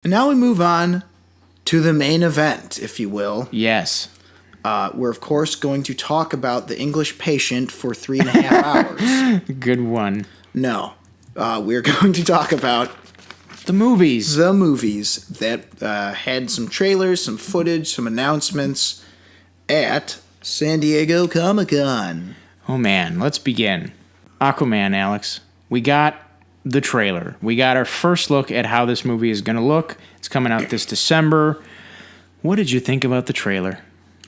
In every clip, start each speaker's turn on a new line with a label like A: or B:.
A: And now we move on to the main event, if you will.
B: Yes.
A: We're, of course, going to talk about The English Patient for 3.5 hours.
B: Good one.
A: No. We're going to talk about
B: the movies.
A: The movies that had some trailers, some footage, some announcements at San Diego Comic-Con.
B: Oh, man. Let's begin. Aquaman, Alex. We got the trailer. We got our first look at how this movie is going to look. It's coming out this December. What did you think about the trailer?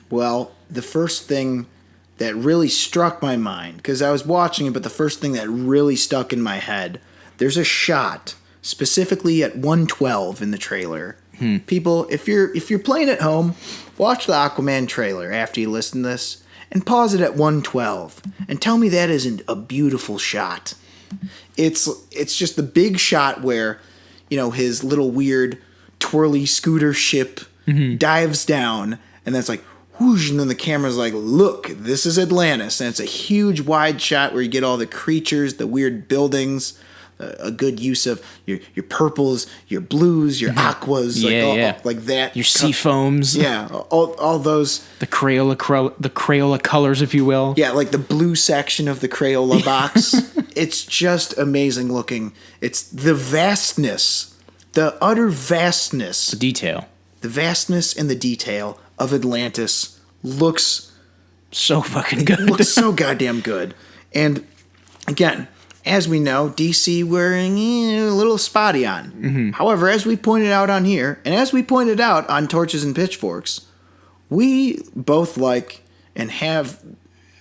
A: Well, the first thing that really struck my mind, because I was watching it, but the first thing that really stuck in my head, there's a shot, specifically at 1:12 in the trailer. People, if you're playing at home, watch the Aquaman trailer after you listen to this, and pause it at 1:12, and tell me that isn't a beautiful shot. It's just the big shot where, you know, his little weird twirly scooter ship dives down, and that's like, whoosh, and then the camera's like, look, this is Atlantis. And it's a huge wide shot where you get all the creatures, the weird buildings, a good use of your purples, your blues, your aquas, like that.
B: Your sea foams.
A: Yeah, all those.
B: The Crayola colors, if you will.
A: Yeah, like the blue section of the Crayola box. It's just amazing looking. It's the vastness, the utter vastness.
B: The detail.
A: The vastness and the detail of Atlantis looks
B: so fucking good.
A: Looks so goddamn good. And again, as we know, DC wearing a little spotty on. However, as we pointed out on here, and as we pointed out on Torches and Pitchforks, we both like and have,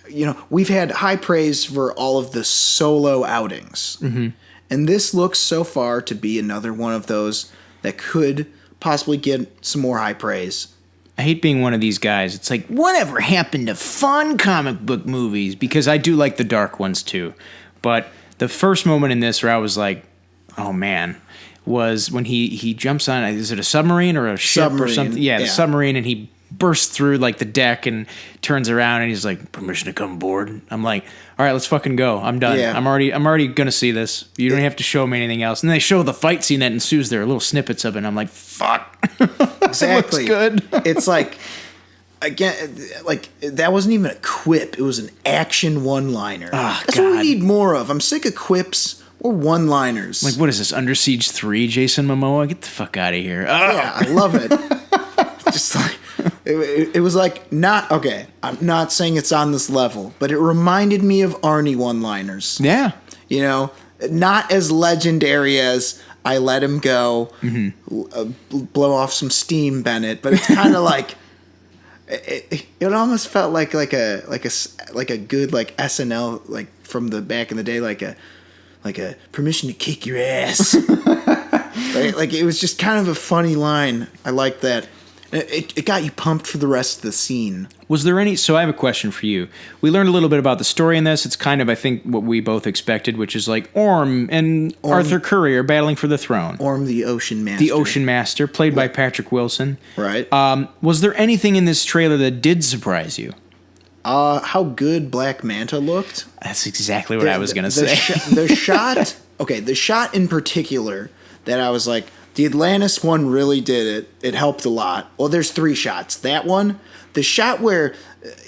A: you know, we've had high praise for all of the solo outings. And this looks so far to be another one of those that could possibly get some more high praise.
B: I hate being one of these guys. It's like, whatever happened to fun comic book movies? Because I do like the dark ones too. But the first moment in this where I was like, oh man, was when he jumps on, is it a submarine or a ship or something? Yeah, the submarine, and he bursts through like the deck and turns around and he's like, permission to come aboard. I'm like, all right, let's fucking go. I'm done.
A: Yeah.
B: I'm already gonna see this. You don't have to show me anything else. And then they show the fight scene that ensues there, little snippets of it, and I'm like, fuck.
A: Exactly.
B: It looks good.
A: It's like, again, like that wasn't even a quip. It was an action one-liner.
B: Oh,
A: That's what we need more of. I'm sick of quips or one-liners.
B: Like, what is this, Under Siege 3, Jason Momoa? Get the fuck out of here. Oh.
A: Yeah, I love it. Just like, it was like, not, okay, I'm not saying it's on this level, but it reminded me of Arnie one-liners.
B: Yeah.
A: You know, not as legendary as I Let Him Go, blow off some steam, Bennett, but it's kind of like, it almost felt like a good like SNL, like from the back in the day, like a permission to kick your ass. Right? Like it was just kind of a funny line. I like that. It got you pumped for the rest of the scene.
B: Was there any... So I have a question for you. We learned a little bit about the story in this. It's kind of, I think, what we both expected, which is like Orm and Arthur Curry are battling for the throne.
A: Orm the Ocean Master.
B: The Ocean Master, played by Patrick Wilson.
A: Right.
B: Was there anything in this trailer that did surprise you?
A: How good Black Manta looked.
B: That's exactly what I was going to say.
A: The shot... Okay, the shot in particular that I was like... The Atlantis one really did it. It helped a lot. Well, there's 3 shots. That one, the shot where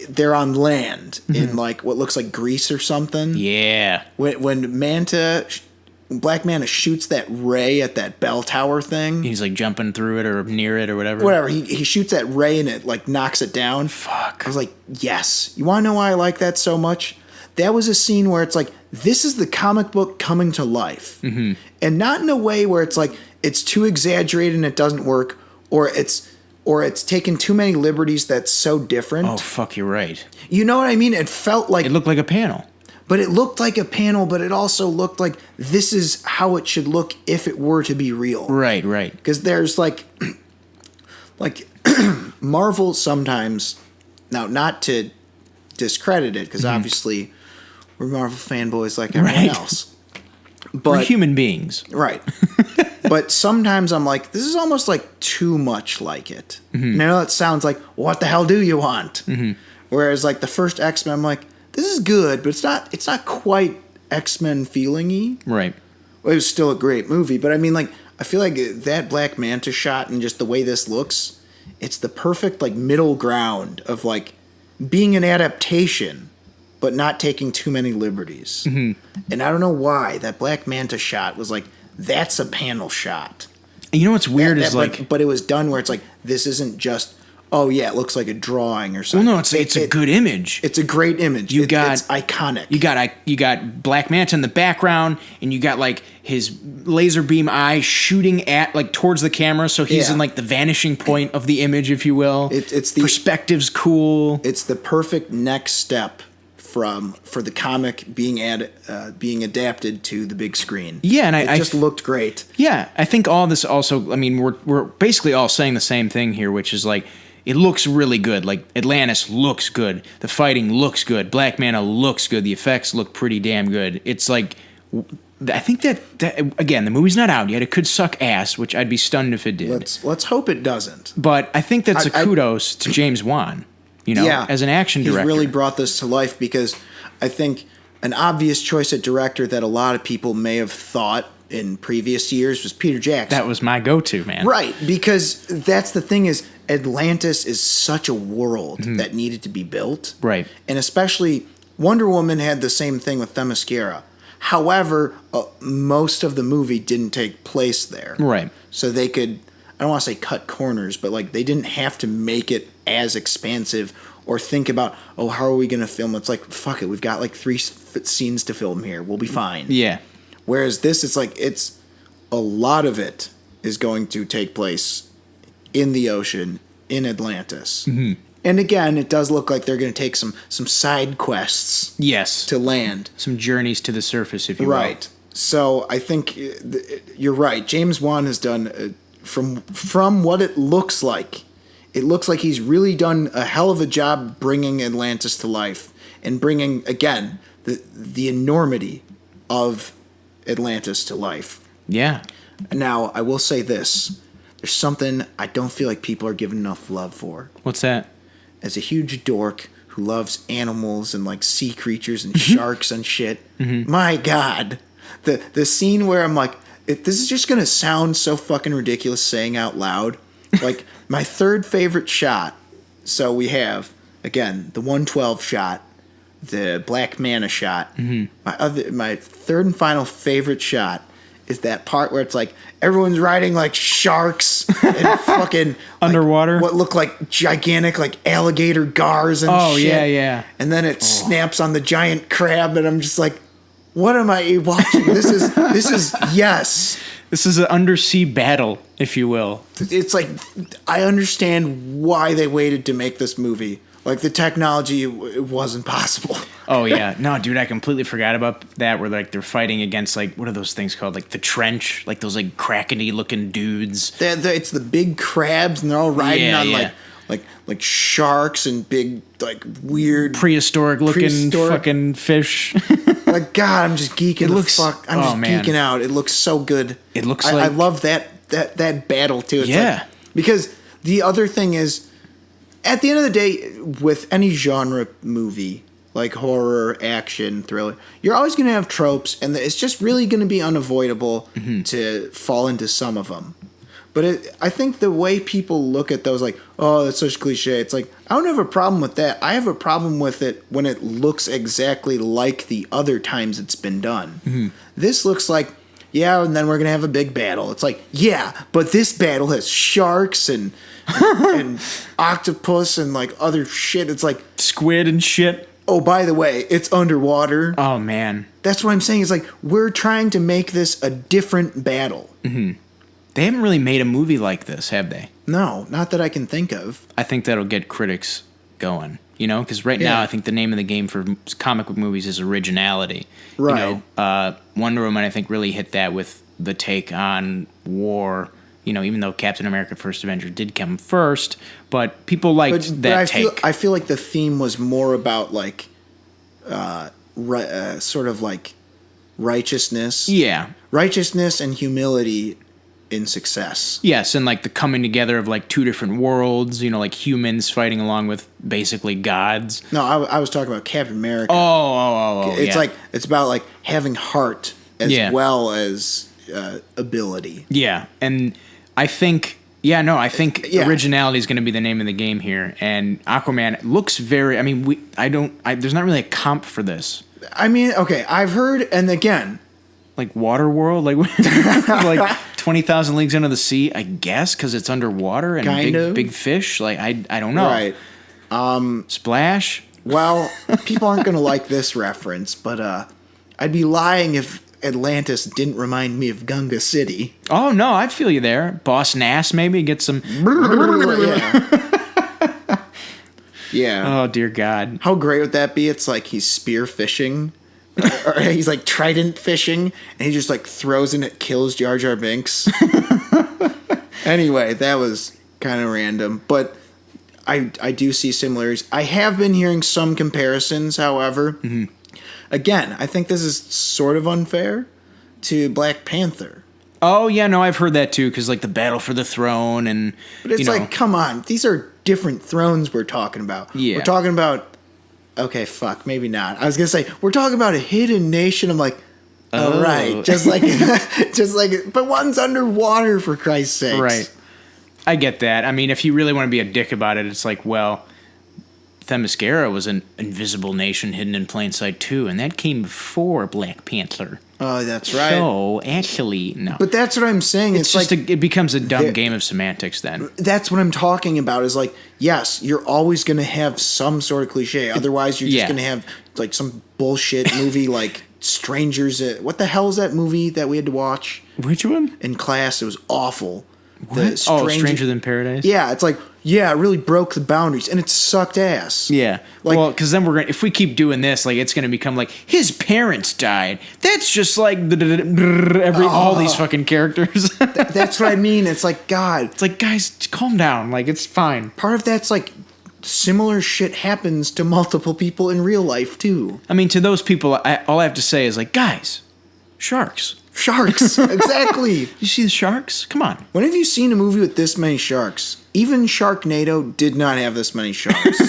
A: they're on land in like what looks like Greece or something.
B: Yeah.
A: When Black Manta shoots that ray at that bell tower thing.
B: He's like jumping through it or near it or whatever.
A: Whatever. He shoots that ray and it like knocks it down.
B: Fuck.
A: I was like, yes. You want to know why I like that so much? That was a scene where it's like, this is the comic book coming to life. And not in a way where it's like, it's too exaggerated and it doesn't work, or it's taken too many liberties that's so different.
B: Oh, fuck, you're right.
A: You know what I mean? It felt like...
B: It looked like a panel.
A: But it looked like a panel, but it also looked like this is how it should look if it were to be real.
B: Right.
A: Because there's like Marvel sometimes... Now, not to discredit it, because obviously we're Marvel fanboys like everyone else. But,
B: we're human beings.
A: Right. But sometimes I'm like, this is almost like too much like it. And I know it sounds like, what the hell do you want? Whereas like the first X-Men, I'm like, this is good, but it's not quite X-Men feeling-y.
B: Right.
A: Well, it was still a great movie, but I mean, like, I feel like that Black Manta shot and just the way this looks, it's the perfect like middle ground of like being an adaptation, but not taking too many liberties. And I don't know why that Black Manta shot was like, that's a panel shot.
B: And you know what's weird is like,
A: but it was done where it's like, this isn't just, oh yeah, it looks like a drawing or something.
B: well, no, it's a good image.
A: It's a great image. It's iconic.
B: You got Black Manta in the background, and you got like his laser beam eye shooting at like towards the camera, so he's in like the vanishing point of the image, if you will.
A: It's the
B: perspective's cool.
A: It's the perfect next step for the comic being adapted to the big screen.
B: Yeah, and
A: it just looked great.
B: Yeah, I think all this also. I mean, we're basically all saying the same thing here, which is like, it looks really good. Like, Atlantis looks good. The fighting looks good. Black Manta looks good. The effects look pretty damn good. It's like, I think that again, the movie's not out yet. It could suck ass, which I'd be stunned if it did.
A: Let's hope it doesn't.
B: But I think that's a kudos to James Wan, as an action director.
A: He's really brought this to life, because I think an obvious choice at director that a lot of people may have thought in previous years was Peter Jackson.
B: That was my go-to, man.
A: Right, because that's the thing is, Atlantis is such a world that needed to be built.
B: Right.
A: And especially Wonder Woman had the same thing with Themyscira. However, most of the movie didn't take place there.
B: Right.
A: So they could, I don't want to say cut corners, but like they didn't have to make it as expansive or think about, oh, how are we going to film? It's like, fuck it, we've got like 3 scenes to film here. We'll be fine.
B: Yeah.
A: Whereas this, it's like, it's a lot of it is going to take place in the ocean, in Atlantis. And again, it does look like they're going to take some side quests to land.
B: Some journeys to the surface, if you will.
A: Right. So I think you're right. James Wan has done, from what it looks like he's really done a hell of a job bringing Atlantis to life and bringing, again, the enormity of Atlantis to life.
B: Yeah.
A: Now, I will say this. There's something I don't feel like people are giving enough love for.
B: What's that?
A: As a huge dork who loves animals and like sea creatures and sharks and shit, my God, the scene where I'm like, this is just gonna sound so fucking ridiculous saying out loud. Like, my third favorite shot. So we have, again, the 112 shot, the Black Manta shot. My third and final favorite shot is that part where it's like everyone's riding like sharks and fucking
B: underwater,
A: what look like gigantic like alligator gars and shit.
B: Yeah.
A: And then it snaps on the giant crab, and I'm just like, what am I watching? This is yes.
B: This is an undersea battle, if you will.
A: It's like, I understand why they waited to make this movie. Like, the technology, it wasn't possible.
B: Oh, yeah. No, dude, I completely forgot about that, where, like, they're fighting against, like, what are those things called? Like, the trench? Like, those, like, krakeny-looking dudes.
A: It's the big crabs, and they're all riding on, like sharks and big, like, weird...
B: Prehistoric-looking fucking fish.
A: Like, God, I'm just geeking geeking out. It looks so good.
B: It looks
A: I love that battle, too. It's like, because the other thing is, at the end of the day, with any genre movie, like horror, action, thriller, you're always going to have tropes, and it's just really going to be unavoidable to fall into some of them. But I think the way people look at those, like, oh, that's such cliche, it's like, I don't have a problem with that. I have a problem with it when it looks exactly like the other times it's been done. This looks like, yeah, and then we're going to have a big battle. It's like, yeah, but this battle has sharks and octopus and like other shit. It's like
B: squid and shit.
A: Oh, by the way, it's underwater.
B: Oh, man.
A: That's what I'm saying. It's like, we're trying to make this a different battle.
B: They haven't really made a movie like this, have they?
A: No, not that I can think of.
B: I think that'll get critics going, because right now I think the name of the game for comic book movies is originality.
A: Right.
B: Wonder Woman, I think, really hit that with the take on war. Even though Captain America: First Avenger did come first, but people liked that take.
A: I feel like the theme was more about like, sort of like righteousness.
B: Yeah.
A: Righteousness and humility in success.
B: Yes, and like the coming together of like two different worlds, like humans fighting along with basically gods.
A: No, I was talking about Captain America.
B: Oh.
A: It's like, it's about like having heart as well as ability.
B: Yeah, and I think originality is going to be the name of the game here. And Aquaman looks very. I mean, there's not really a comp for this.
A: I mean, okay, I've heard, and again,
B: like Waterworld, like 20,000 Leagues Under the Sea, I guess, because it's underwater and big fish. Like I don't know.
A: Right.
B: Splash.
A: Well, people aren't going to like this reference, but I'd be lying if Atlantis didn't remind me of Gunga City.
B: Oh no, I feel you there. Boss Nass, maybe get some.
A: Yeah.
B: Oh dear God.
A: How great would that be? It's like he's spear fishing, or he's like trident fishing, and he just like throws and it kills Jar Jar Binks. Anyway, that was kind of random, but I do see similarities. I have been hearing some comparisons, however. Mm-hmm. Again, I think this is sort of unfair to Black Panther.
B: Oh yeah, no, I've heard that too, because like the battle for the throne and.
A: But it's like, come on, these are different thrones we're talking about.
B: Yeah.
A: We're talking about. Okay, fuck, maybe not. I was gonna say we're talking about a hidden nation. I'm like, oh right, just like, but one's underwater for Christ's sakes.
B: Right. I get that. I mean, if you really want to be a dick about it, it's like, well, Themyscira was an invisible nation hidden in plain sight too, and that came before Black Panther.
A: Oh, that's right.
B: So actually, no.
A: But that's what I'm saying.
B: It's just like it becomes a dumb game of semantics. Then
A: that's what I'm talking about. Is like, yes, you're always going to have some sort of cliche. Otherwise, you're just going to have like some bullshit movie like Strangers. What the hell is that movie that we had to watch?
B: Which one?
A: In class, it was awful.
B: What? Stranger Than Paradise?
A: Yeah, it's like, yeah, it really broke the boundaries, and it sucked ass.
B: Yeah.
A: Like,
B: well, because then if we keep doing this, like, it's going to become like, his parents died. That's just like all these fucking characters.
A: That's what I mean. It's like, God.
B: It's like, guys, calm down. Like, it's fine.
A: Part of that's like, similar shit happens to multiple people in real life, too.
B: I mean, to those people, all I have to say is like, guys, sharks.
A: Sharks, exactly.
B: You see the sharks? Come on.
A: When have you seen a movie with this many sharks? Even Sharknado did not have this many sharks.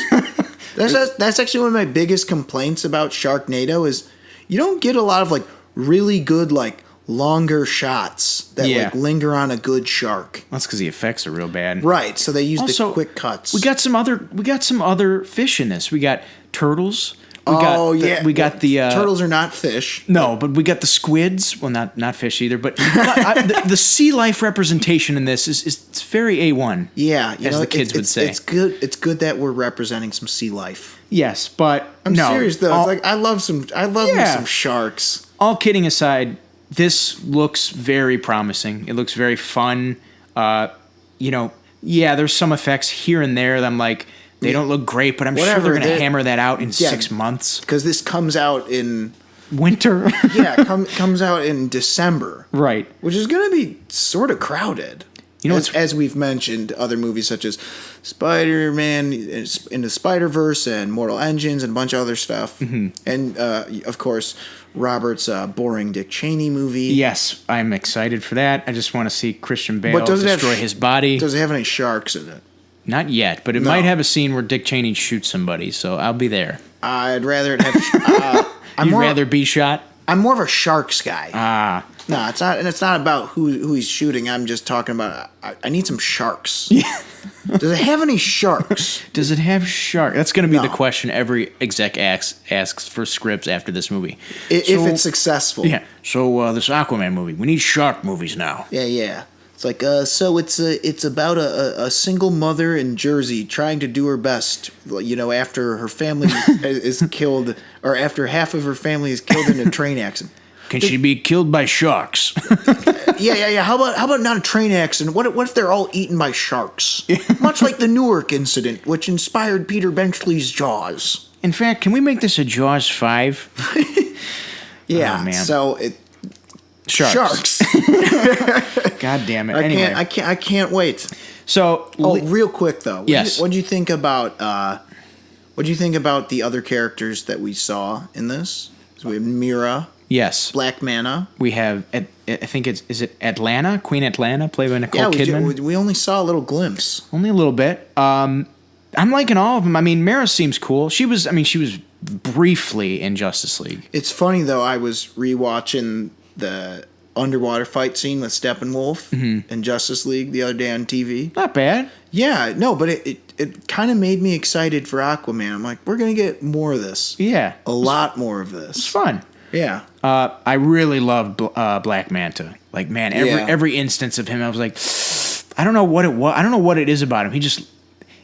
A: That's actually one of my biggest complaints about Sharknado is you don't get a lot of like really good like longer shots that like linger on a good shark.
B: That's because the effects are real bad.
A: Right, so they use
B: also,
A: the quick cuts.
B: We got some other fish in this. We got turtles. We got the
A: turtles are not fish.
B: No, but we got the squids. Well, not fish either. But the sea life representation in this is it's very A1.
A: Yeah,
B: as the kids would say.
A: It's good. It's good that we're representing some sea life.
B: Yes, but
A: I'm serious though. It's like I love some sharks.
B: All kidding aside, this looks very promising. It looks very fun. There's some effects here and there that I'm like. They don't look great, but I'm sure they're going to hammer that out in 6 months.
A: Because this comes out in...
B: winter.
A: Yeah, comes out in December.
B: Right.
A: Which is going to be sort of crowded. You know, as we've mentioned, other movies such as Spider-Man, Into Spider-Verse, and Mortal Engines, and a bunch of other stuff. Mm-hmm. And, of course, Robert's boring Dick Cheney movie.
B: Yes, I'm excited for that. I just want to see Christian Bale destroy his body.
A: Does it have any sharks in it?
B: Not yet, but it might have a scene where Dick Cheney shoots somebody, so I'll be there.
A: I'd rather it have...
B: You'd rather be shot?
A: I'm more of a sharks guy.
B: No,
A: it's not, and it's not about who he's shooting. I'm just talking about I need some sharks.
B: Yeah.
A: Does it have any sharks?
B: Does it have sharks? That's going to be the question every exec asks for scripts after this movie.
A: If it's successful.
B: Yeah. So this Aquaman movie, we need shark movies now.
A: Yeah. It's like, so it's about a single mother in Jersey trying to do her best, after her family is killed, or after half of her family is killed in a train accident.
B: Can she be killed by sharks?
A: Yeah. How about not a train accident? What if they're all eaten by sharks? Much like the Newark incident, which inspired Peter Benchley's Jaws.
B: In fact, can we make this a Jaws 5?
A: Yeah.
B: Oh, man.
A: So it. Sharks.
B: God damn it! Anyway,
A: I can't wait.
B: So,
A: real quick though,
B: yes.
A: What do you think about? What do you think about the other characters that we saw in this? So we have Mira.
B: Yes.
A: Black Manta.
B: We have. I think is it Atlanta? Queen Atlanta, played by Nicole Kidman.
A: We only saw a little glimpse.
B: Only a little bit. I'm liking all of them. I mean, Mira seems cool. She was briefly in Justice League.
A: It's funny though. I was rewatching the underwater fight scene with Steppenwolf in Justice League the other day on TV.
B: Not bad.
A: Yeah, no, but it kind of made me excited for Aquaman. I'm like, we're going to get more of this.
B: Yeah.
A: A lot more of
B: It's
A: this.
B: fun.
A: Yeah.
B: I really loved Black Manta. Like, man,
A: Yeah.
B: every instance of him, I was like, I don't know what it was. I don't know what it is about him.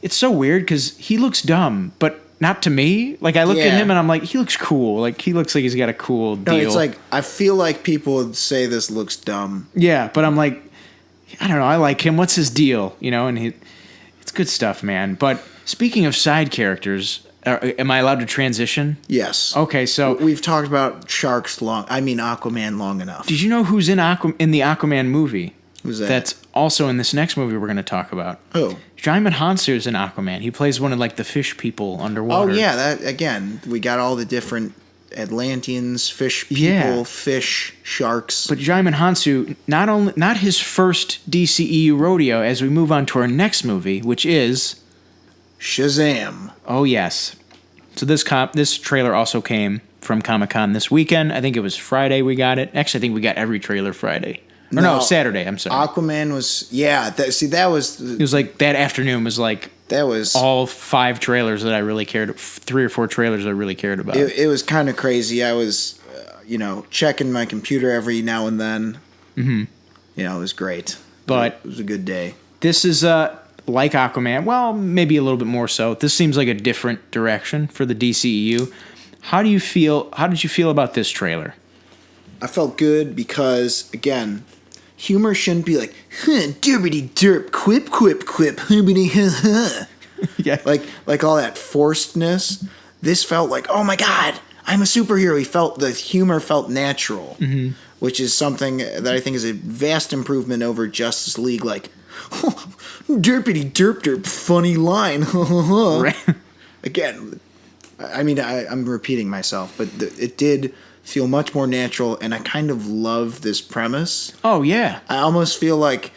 B: It's so weird because he looks dumb, but not to me. Like, I look at
A: Yeah.
B: him and I'm like, he looks cool. Like, he looks like he's got a cool deal.
A: No, it's like, I feel like people would say this looks dumb.
B: Yeah, but I'm like, I don't know. I like him. What's his deal? You know, and it's good stuff, man. But speaking of side characters, am I allowed to transition?
A: Yes.
B: Okay, so
A: We've talked about Aquaman long enough.
B: did you know who's in the Aquaman movie?
A: Who's that?
B: That's also in this next movie we're going to talk about.
A: Who?
B: Jaimin Hansu is in Aquaman. He plays one of like the fish people underwater.
A: Oh, yeah. That again, we got all the different Atlanteans, fish people,
B: Yeah.
A: fish, sharks.
B: But Jaimin Hansu, not his first DCEU rodeo as we move on to our next movie, which is
A: Shazam.
B: oh yes. So this trailer also came from Comic-Con this weekend. I think it was Friday we got it. Actually, I think we got every trailer Friday. Or no, Saturday. I'm sorry.
A: Aquaman was that was
B: It was like that afternoon was like all 5 trailers that I really cared. 3 or 4 trailers I really cared about.
A: it was kind of crazy. I was checking my computer every now and then. Mm-hmm. It was great.
B: But
A: it was a good day.
B: this is like Aquaman. Well, maybe a little bit more so. This seems like a different direction for the DCEU. How did you feel about this trailer?
A: I felt good because again, humor shouldn't be like derpity derp quip hoobity ha.
B: Yeah.
A: Like all that forcedness. This felt like, oh my god, I'm a superhero. The humor felt natural, which is something that I think is a vast improvement over Justice League. Like, derpity derp, funny line.
B: Right.
A: Again, I mean, I'm repeating myself, but it did feel much more natural, and I kind of love this premise.
B: Oh yeah.
A: I almost feel like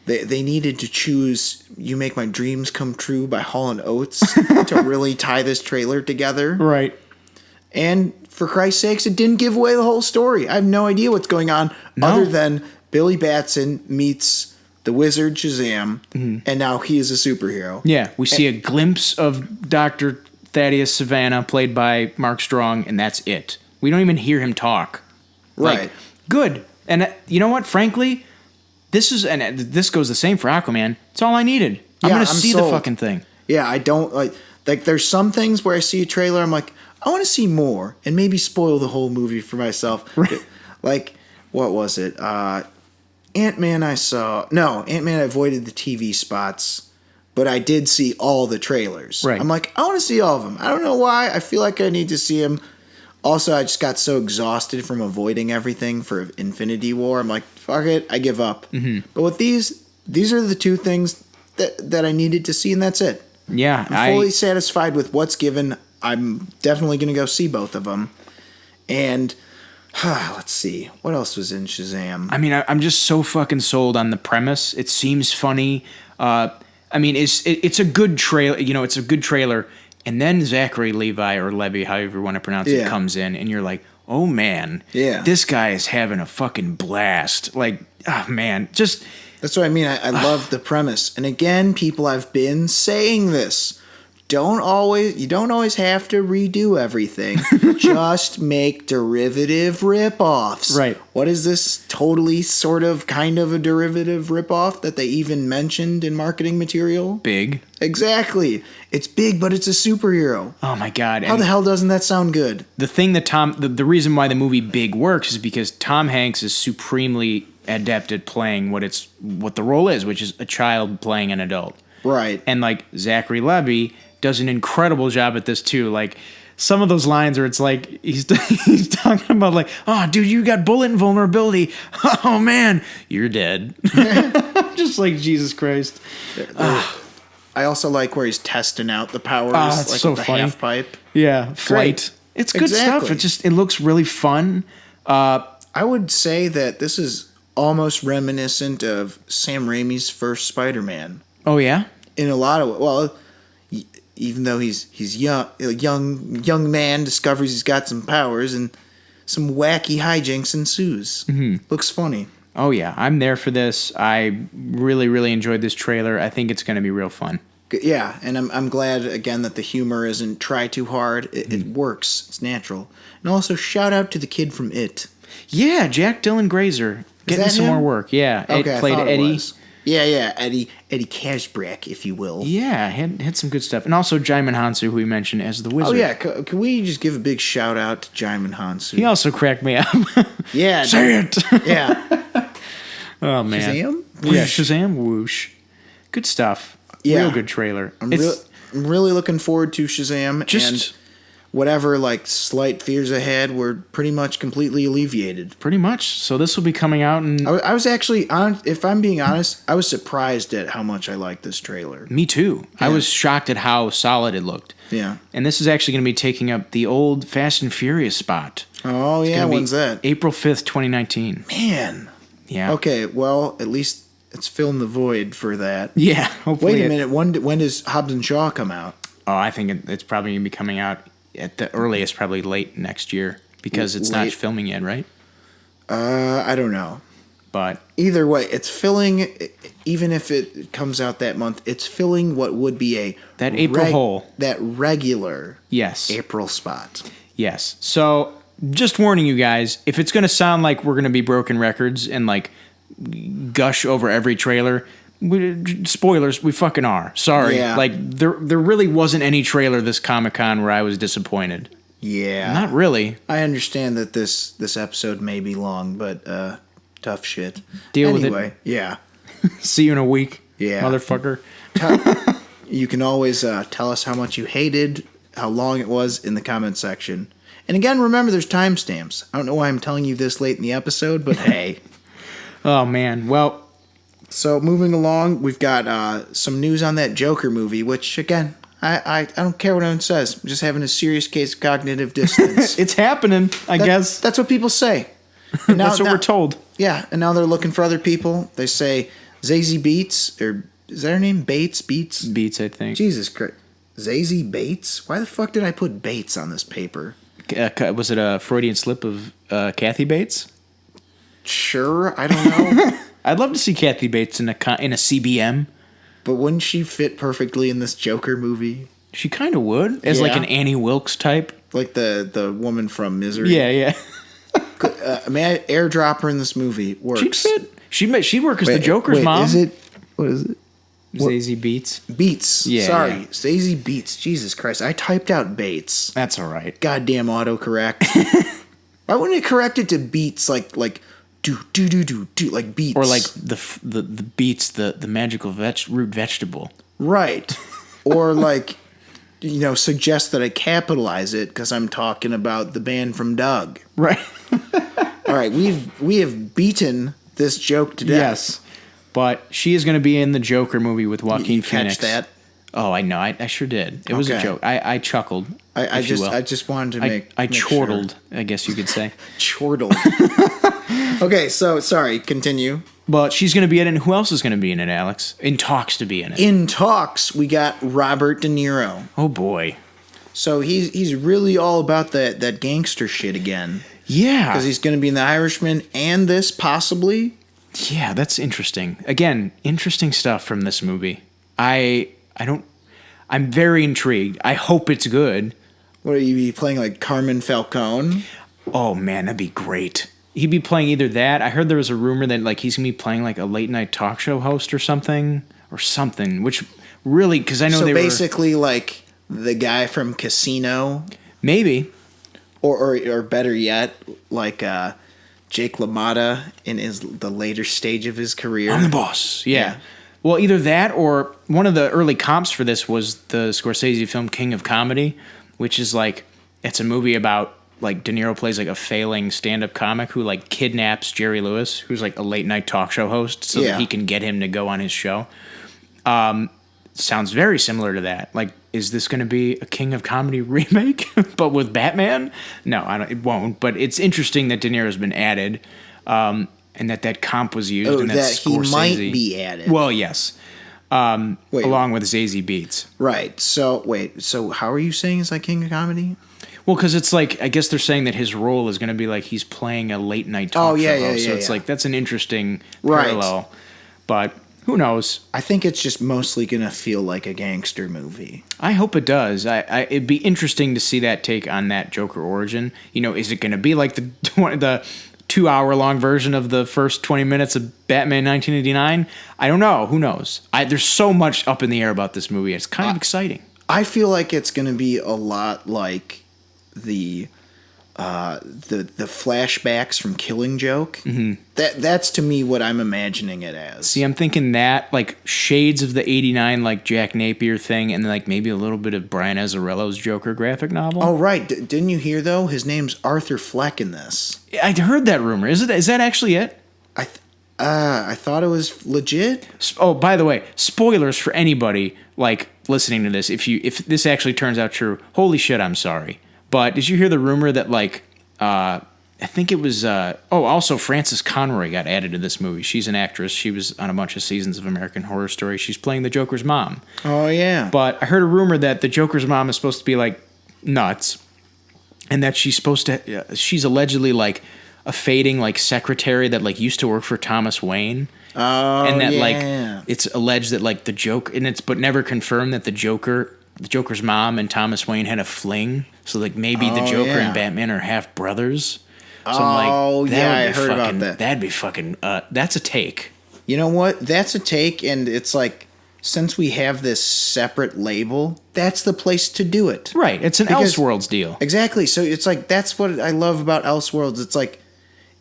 A: they needed to choose "You Make My Dreams Come True" by Hall & Oates to really tie this trailer together.
B: Right.
A: And for Christ's sakes, it didn't give away the whole story. I have no idea what's going on other than Billy Batson meets the wizard Shazam, and now he is a superhero.
B: Yeah, we see a glimpse of Dr. Thaddeus Savannah, played by Mark Strong, and that's it. We don't even hear him talk.
A: Right.
B: Like, good. And you know what? Frankly, this goes the same for Aquaman. It's all I needed. I'm going to see
A: sold.
B: the fucking thing.
A: Yeah, I don't like there's some things where I see a trailer, I'm like, I want to see more and maybe spoil the whole movie for myself.
B: Right.
A: Like, what was it? Ant-Man I avoided the TV spots, but I did see all the trailers.
B: Right.
A: I'm like, I want to see all of them. I don't know why. I feel like I need to see them. Also, I just got so exhausted from avoiding everything for Infinity War. I'm like, fuck it, I give up. Mm-hmm. But with these are the 2 things that I needed to see, and that's it.
B: Yeah.
A: I'm fully satisfied with what's given. I'm definitely going to go see both of them. And let's see. What else was in Shazam?
B: I mean, I'm just so fucking sold on the premise. It seems funny. I mean, it's a good trailer. It's a good trailer. And then Zachary Levi, or Levy, however you want to pronounce it, comes in, and you're like, oh man, this guy is having a fucking blast. Like, oh man, just.
A: That's what I mean. I love the premise. And again, people have been saying this. You don't always have to redo everything. Just make derivative ripoffs.
B: Right.
A: What is this totally sort of kind of a derivative ripoff that they even mentioned in marketing material?
B: Big.
A: Exactly. It's big, but it's a superhero.
B: Oh my god.
A: How the hell doesn't that sound good?
B: The thing that the reason why the movie Big works is because Tom Hanks is supremely adept at playing what the role is, which is a child playing an adult.
A: Right.
B: And like Zachary Levi does an incredible job at this too. Like some of those lines where it's like he's talking about like, oh dude, you got bullet invulnerability. Oh man, you're dead. Just like Jesus Christ.
A: I also like where he's testing out the powers,
B: it's
A: like
B: so
A: with the
B: funny.
A: half pipe.
B: Yeah, flight. It's good stuff. It looks really fun.
A: I would say that this is almost reminiscent of Sam Raimi's first Spider-Man.
B: Oh yeah?
A: In a lot of even though he's young, a young man discovers he's got some powers, and some wacky hijinks ensues. Looks funny.
B: Oh yeah, I'm there for this. I really, really enjoyed this trailer. I think it's going to be real fun.
A: Yeah, and I'm glad again that the humor isn't try too hard. It works. It's natural. And also shout out to the kid from It.
B: Yeah, Jack Dylan Grazer getting some more work. Yeah,
A: Okay,
B: it played Eddie.
A: Yeah, Eddie Kazbrak, if you will.
B: Yeah, had some good stuff, and also Jaimin Hansu, who we mentioned as the wizard.
A: Oh yeah, can we just give a big shout out to Jaimin Hansu?
B: He also cracked me up.
A: Yeah,
B: say it.
A: Yeah.
B: Oh man,
A: Shazam?
B: Yeah, Shazam, whoosh. Good stuff.
A: Yeah.
B: Real good trailer.
A: I'm really looking forward to Shazam. And whatever slight fears ahead were pretty much completely alleviated.
B: Pretty much. So this will be coming out, and
A: I was actually, if I'm being honest, I was surprised at how much I liked this trailer.
B: me too.
A: Yeah.
B: I was shocked at how solid it looked.
A: Yeah.
B: And this is actually going to be taking up the old Fast and Furious spot.
A: Oh yeah,
B: Gonna be
A: when's that?
B: April 5th, 2019.
A: Man.
B: Yeah.
A: Okay, well, at least it's filling the void for that.
B: Yeah. Hopefully
A: Wait a minute, when does Hobbs and Shaw come out?
B: Oh, I think it's probably going to be coming out at the earliest, probably late next year, because it's not
A: Late.
B: filming yet, right?
A: I don't know.
B: But
A: Either way, it's filling, even if it comes out that month, it's filling what would be
B: that April hole.
A: that regular
B: Yes.
A: April spot.
B: Yes. So just warning you guys, if it's going to sound like we're going to be broken records and gush over every trailer, spoilers, we fucking are. Sorry.
A: Yeah.
B: There really wasn't any trailer this Comic-Con where I was disappointed.
A: Yeah.
B: Not really.
A: I understand that this episode may be long, but tough shit.
B: Deal with it.
A: Anyway, yeah.
B: See you in a week.
A: Yeah.
B: Motherfucker.
A: You can always tell us how much you hated, how long it was in the comment section. And again, remember, there's timestamps. I don't know why I'm telling you this late in the episode, but hey.
B: Oh, man. Well,
A: So moving along, we've got some news on that Joker movie, which, again, I don't care what anyone says. I'm just having a serious case of cognitive dissonance.
B: it's happening, I guess.
A: That's what people say. And
B: That's what we're told.
A: Yeah, and now they're looking for other people. They say Zazie Beetz, or is that her name? Beats?
B: Beats, I think.
A: Jesus Christ. Zazie Bates? Why the fuck did I put Bates on this paper?
B: Was it a Freudian slip of Kathy Bates?
A: Sure, I don't know.
B: I'd love to see Kathy Bates in a CBM.
A: But wouldn't she fit perfectly in this Joker movie?
B: She kind of would, as
A: Yeah.
B: an Annie Wilkes type.
A: Like the woman from Misery.
B: Yeah.
A: May I airdrop her in this movie? Works.
B: She'd fit. She'd work as the Joker's mom.
A: What is it?
B: Zazie Beats.
A: Beats.
B: Yeah,
A: Sorry.
B: yeah.
A: Zazie Beats. Jesus Christ. I typed out Bates.
B: That's all right.
A: Goddamn autocorrect. Why wouldn't it correct it to Beats like do like beets?
B: Or the beets, the magical root vegetable.
A: Right. Or suggest that I capitalize it because I'm talking about the band from Doug.
B: Right.
A: All right, we have beaten this joke to death.
B: Yes. But she is going to be in the Joker movie with Joaquin Phoenix.
A: Catch that?
B: Oh, I know. I sure did. It was a
A: Okay.
B: joke. I chuckled.
A: I just wanted to make
B: I
A: make
B: chortled,
A: sure.
B: I guess you could say.
A: Chortled. Okay, so sorry, continue.
B: But she's going to be in it, and who else is going to be in it, Alex? In talks to be in it.
A: In talks, we got Robert De Niro.
B: Oh, boy.
A: So he's really all about that gangster shit again.
B: Yeah.
A: Because he's going to be in The Irishman and this, possibly.
B: Yeah, that's interesting. Again, interesting stuff from this movie. I'm very intrigued. I hope it's good.
A: What, are you be playing like Carmen Falcone?
B: Oh, man, that'd be great. He'd be playing either that. I heard there was a rumor that he's going to be playing a late night talk show host or something, which really, because I know
A: So
B: they
A: basically like the guy from Casino,
B: maybe.
A: or better yet, like Jake LaMotta in the later stage of his career.
B: I'm the boss. Yeah.
A: Yeah.
B: Well, either that or one of the early comps for this was the Scorsese film King of Comedy, which is it's a movie about De Niro plays a failing stand-up comic who kidnaps Jerry Lewis, who's a late night talk show host, so that he can get him to go on his show. Sounds very similar to that. Is this going to be a King of Comedy remake, but with Batman? No, it won't. But it's interesting that De Niro's been added, and that comp was used.
A: Oh,
B: and
A: that he
B: Scorsese,
A: might be added.
B: Well, yes. Along with Zazie Beetz.
A: Right. So, wait. So, how are you saying it's like King of Comedy?
B: Well, because it's like, I guess they're saying that his role is going to be like he's playing a late night talk show host. So it's like, that's an interesting parallel. But who knows?
A: I think it's just mostly going to feel like a gangster movie.
B: I hope it does. It'd be interesting to see that take on that Joker origin. You know, is it going to be like the 2-hour-long version of the first 20 minutes of Batman 1989? I don't know. Who knows? There's so much up in the air about this movie. It's kind of exciting.
A: I feel like it's going to be a lot like the flashbacks from Killing Joke. Mm-hmm. That's to me what I'm imagining it as.
B: See, I'm thinking that like shades of the '89 like Jack Napier thing, and like maybe a little bit of Brian Azzarello's Joker graphic novel.
A: Oh right, didn't you hear though? His name's Arthur Fleck in this.
B: I heard that rumor. Is that actually it?
A: I thought it was legit.
B: Oh, by the way, spoilers for anybody like listening to this. If this actually turns out true, holy shit, I'm sorry. But did you hear the rumor that, like, I think it was, also Frances Conroy got added to this movie. She's an actress. She was on a bunch of seasons of American Horror Story. She's playing the Joker's mom.
A: Oh, yeah.
B: But I heard a rumor that the Joker's mom is supposed to be, like, nuts. And that she's allegedly, like, a fading, like, secretary that, like, used to work for Thomas Wayne.
A: Oh,
B: and that,
A: yeah.
B: like, it's alleged that, like, the Joker, but never confirmed that the Joker's mom and Thomas Wayne had a fling. So, like, maybe the Joker and Batman are half brothers. So I'm like,
A: I heard about that.
B: That'd be fucking, that's a take.
A: You know what? That's a take, and it's like, since we have this separate label, that's the place to do it.
B: Right. It's an Elseworlds deal.
A: Exactly. So it's like, that's what I love about Elseworlds. It's like,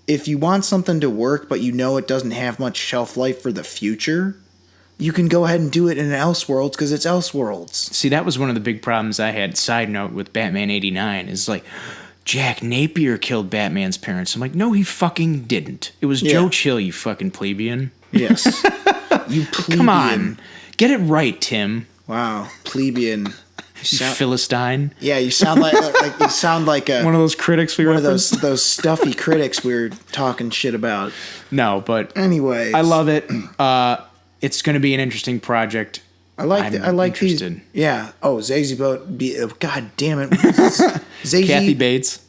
A: if you want something to work, but you know it doesn't have much shelf life for the future, you can go ahead and do it in Elseworlds because it's Elseworlds.
B: See, that was one of the big problems I had, side note, with Batman 89, is like, Jack Napier killed Batman's parents. I'm like, no, he fucking didn't. It was Joe Chill, you fucking plebeian.
A: Yes. You plebeian.
B: Come on. Get it right, Tim.
A: Wow. Plebeian.
B: You Philistine.
A: Yeah, you sound like
B: one of those critics we
A: one
B: referenced.
A: of those stuffy critics we were talking shit about.
B: No, but
A: anyways,
B: I love it. It's going to be an interesting project.
A: I like
B: interested.
A: these. Yeah. Oh, Zazie God damn it.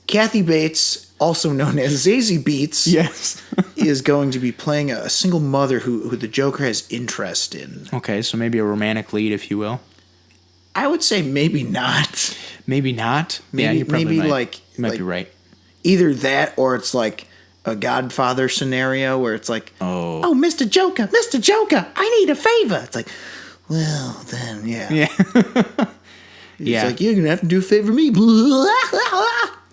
A: Kathy Bates, also known as Zazie Beetz.
B: Yes.
A: is going to be playing a single mother who the Joker has interest in.
B: Okay, so maybe a romantic lead, if you will.
A: I would say maybe not.
B: Maybe not?
A: Maybe,
B: you probably might. You might
A: be
B: right.
A: Either that or it's like a Godfather scenario where it's like, oh, Mr. Joker, I need a favor. It's like, well, then, yeah.
B: Yeah.
A: It's like, you're going to have to do a favor for me.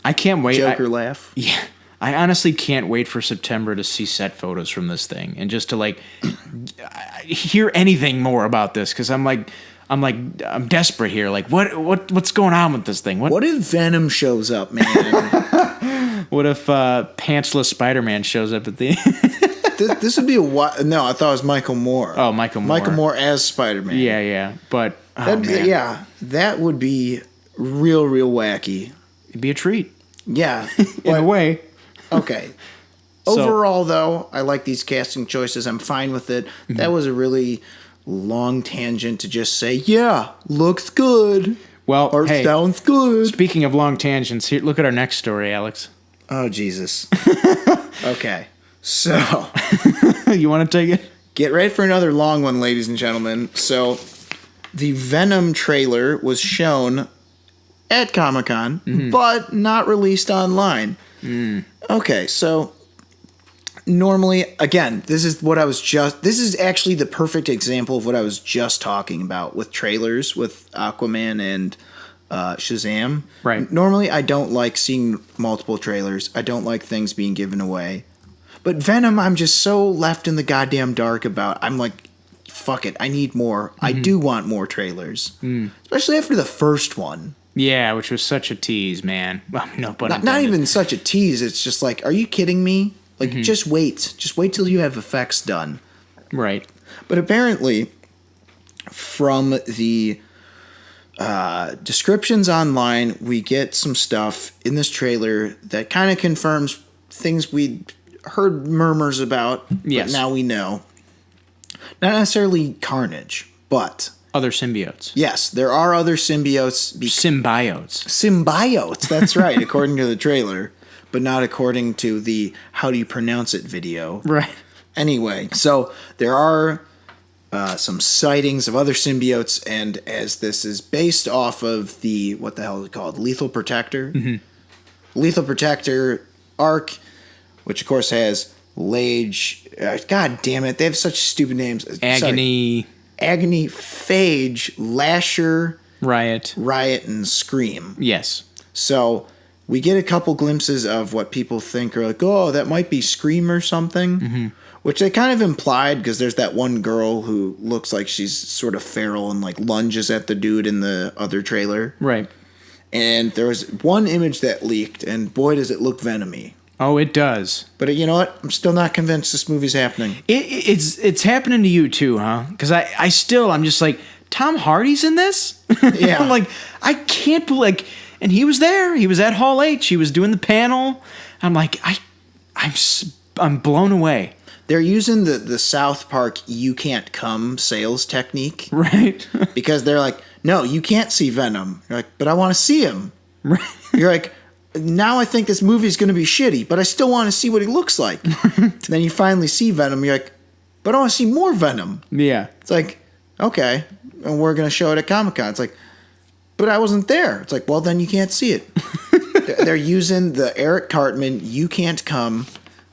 B: I can't wait.
A: Joker laugh.
B: Yeah. I honestly can't wait for September to see set photos from this thing and just to, like, hear anything more about this because I'm desperate here. Like, what's going on with this thing?
A: What if Venom shows up, man?
B: What if pantsless Spider-Man shows up at the
A: This would be no, I thought it was Michael Moore.
B: Oh, Michael Moore
A: as Spider-Man.
B: Yeah. But,
A: that would be real wacky.
B: It'd be a treat.
A: Yeah.
B: In a way.
A: Okay. Overall, though, I like these casting choices. I'm fine with it. Mm-hmm. That was a really long tangent to just say, yeah, looks good.
B: Well,
A: or sounds good.
B: Speaking of long tangents, here, look at our next story, Alex.
A: Oh, Jesus. Okay. So.
B: You want to take it?
A: Get ready for another long one, ladies and gentlemen. So, the Venom trailer was shown at Comic-Con, but not released online. Okay, so normally, again, this is actually the perfect example of what I was just talking about with trailers with Aquaman and Shazam.
B: Right.
A: Normally, I don't like seeing multiple trailers. I don't like things being given away. But Venom, I'm just so left in the goddamn dark about. I'm like, fuck it, I need more. I do want more trailers. Especially after the first one.
B: Yeah, which was such a tease, man. Well, no, but
A: not even such a tease. It's just like, are you kidding me? Like, just wait. Just wait till you have effects done.
B: Right.
A: But apparently, from the descriptions online, we get some stuff in this trailer that kind of confirms things we'd heard murmurs about,
B: yes.
A: But now we know. Not necessarily Carnage, but
B: other symbiotes.
A: Yes, there are other symbiotes.
B: Symbiotes.
A: Symbiotes, that's right, according to the trailer, but not according to the how do you pronounce it video.
B: Right.
A: Anyway, so there are some sightings of other symbiotes, and as this is based off of the, what the hell is it called? Lethal Protector? Mm-hmm. Lethal Protector arc, which of course has Lage. God damn it, they have such stupid names.
B: Agony.
A: Agony, Phage, Lasher,
B: Riot,
A: and Scream.
B: Yes.
A: So we get a couple glimpses of what people think are like, oh, that might be Scream or something. Mm-hmm. Which they kind of implied, because there's that one girl who looks like she's sort of feral and like lunges at the dude in the other trailer.
B: Right.
A: And there was one image that leaked, and boy, does it look Venom-y.
B: Oh, it does.
A: But you know what? I'm still not convinced this movie's happening.
B: It's happening to you too, huh? Because I'm just like, Tom Hardy's in this?
A: Yeah.
B: I'm like, I can't believe, like, and he was there. He was at Hall H. He was doing the panel. I'm like, I'm blown away.
A: They're using the South Park "you can't come" sales technique.
B: Right.
A: Because they're like, no, you can't see Venom. You're like, but I want to see him.
B: Right.
A: You're like, now I think this movie's going to be shitty, but I still want to see what he looks like. Then you finally see Venom. You're like, but I want to see more Venom.
B: Yeah.
A: It's like, okay, and we're going to show it at Comic-Con. It's like, but I wasn't there. It's like, well, then you can't see it. They're using the Eric Cartman "you can't come"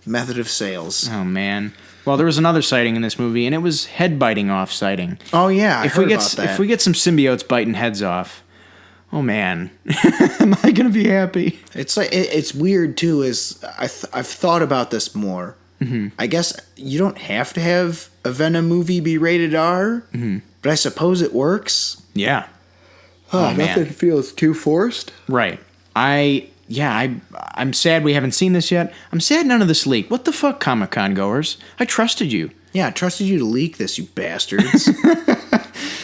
A: method of sales.
B: Oh, man. Well, there was another sighting in this movie, and it was head biting off sighting.
A: Oh, yeah, I heard about that.
B: If we get some symbiotes biting heads off, oh, man, am I going to be happy?
A: It's like it's weird, too, is I've thought about this more. Mm-hmm. I guess you don't have to have a Venom movie be rated R, but I suppose it works.
B: Yeah.
A: Oh, nothing feels too forced.
B: Right. I'm sad we haven't seen this yet. I'm sad none of this leaked. What the fuck, Comic-Con goers? I trusted you.
A: Yeah, I trusted you to leak this, you bastards. All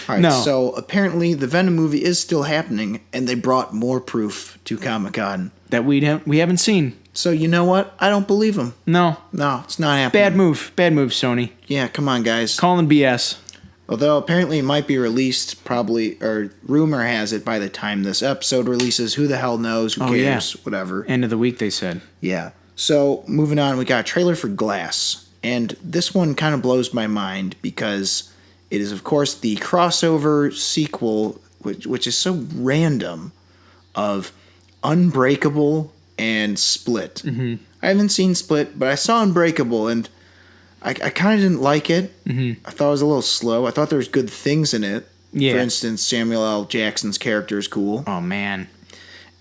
A: right,
B: No.
A: So apparently the Venom movie is still happening, and they brought more proof to Comic-Con.
B: That we haven't seen.
A: So you know what? I don't believe them.
B: No,
A: it's not happening.
B: bad move, Sony.
A: Yeah, come on, guys.
B: Calling BS.
A: Although apparently it might be released probably, or rumor has it by the time this episode releases. Who the hell knows? Who cares?
B: Yeah.
A: Whatever.
B: End of the week, they said.
A: Yeah. So moving on, we got a trailer for Glass. And this one kind of blows my mind because it is, of course, the crossover sequel, which is so random, of Unbreakable and Split. Mm-hmm. I haven't seen Split, but I saw Unbreakable, and I kind of didn't like it. Mm-hmm. I thought it was a little slow. I thought there was good things in it.
B: Yeah.
A: For instance, Samuel L. Jackson's character is cool.
B: Oh, man.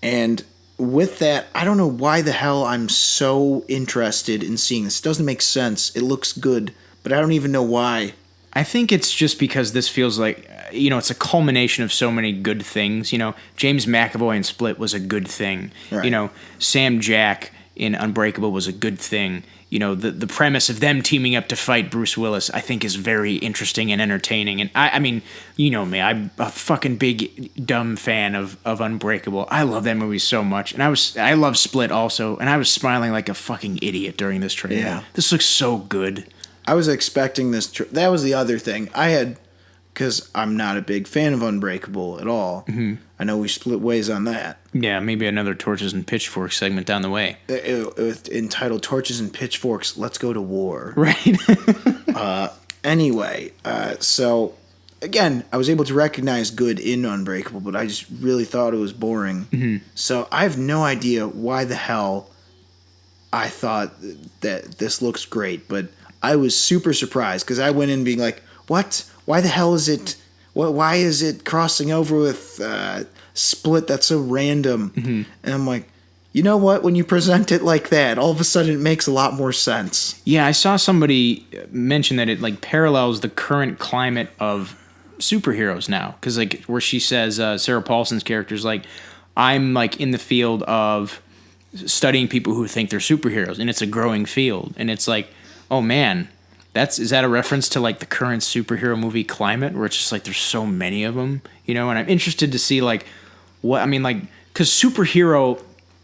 A: And with that, I don't know why the hell I'm so interested in seeing this. It doesn't make sense. It looks good, but I don't even know why.
B: I think it's just because this feels like, it's a culmination of so many good things. James McAvoy in Split was a good thing.
A: Right.
B: Sam Jack in Unbreakable was a good thing. The premise of them teaming up to fight Bruce Willis, I think, is very interesting and entertaining. And I mean, you know me, I'm a fucking big dumb fan of Unbreakable. I love that movie so much, and I love Split also. And I was smiling like a fucking idiot during this trailer.
A: Yeah,
B: this looks so good.
A: I was expecting this. That was the other thing I had, because I'm not a big fan of Unbreakable at all. Mm-hmm. I know we split ways on that.
B: Yeah, maybe another Torches and Pitchforks segment down the way.
A: It was entitled Torches and Pitchforks, Let's Go to War.
B: Right.
A: Anyway, so, again, I was able to recognize good in Unbreakable, but I just really thought it was boring. Mm-hmm. So I have no idea why the hell I thought that this looks great, but I was super surprised, because I went in being like, what? Why the hell is it... Why is it crossing over with Split? That's so random. Mm-hmm. And I'm like, you know what? When you present it like that, all of a sudden it makes a lot more sense.
B: Yeah, I saw somebody mention that it parallels the current climate of superheroes now. Because where she says, Sarah Paulson's character is I'm in the field of studying people who think they're superheroes, and it's a growing field. And it's like, oh man. Is that a reference to the current superhero movie climate where it's just there's so many of them, and I'm interested to see because superhero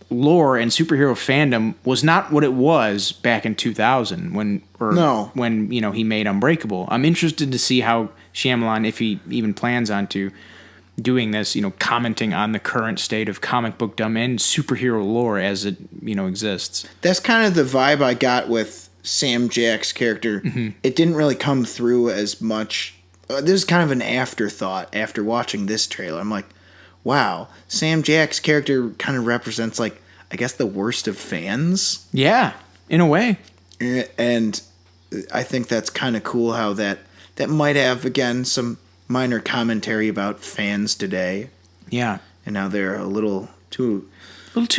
B: lore and superhero fandom was not what it was back in 2000 when he made Unbreakable. I'm interested to see how Shyamalan, if he even plans on doing this, commenting on the current state of comic bookdom and superhero lore as it, exists.
A: That's kind of the vibe I got with Sam Jack's character. It didn't really come through as much. This is kind of an afterthought after watching this trailer. I'm like, wow, Sam Jack's character kind of represents, like, I guess the worst of fans.
B: Yeah, in a way.
A: And I think that's kind of cool how that might have, again, some minor commentary about fans today.
B: Yeah.
A: And now they're a little too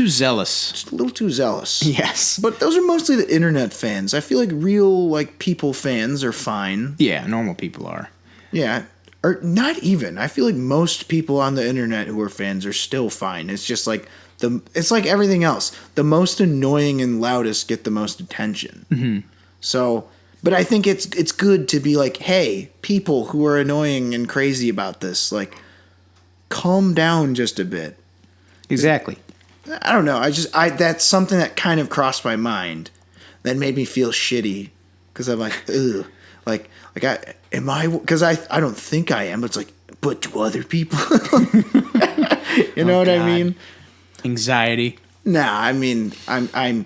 B: zealous.
A: Just a little too zealous.
B: Yes.
A: But those are mostly the internet fans. I feel like real, like, people fans are fine.
B: Yeah, normal people are.
A: Yeah. Or not even. I feel like most people on the internet who are fans are still fine. It's just like it's like everything else. The most annoying and loudest get the most attention. Mm-hmm. So, but I think it's good to be like, hey, people who are annoying and crazy about this, like, calm down just a bit.
B: Exactly.
A: I don't know. That's something that kind of crossed my mind that made me feel shitty because I'm like, ugh, like am I? Because I don't think I am. But it's like, but do other people? You know what
B: God.
A: I mean?
B: Anxiety.
A: Nah, I mean I'm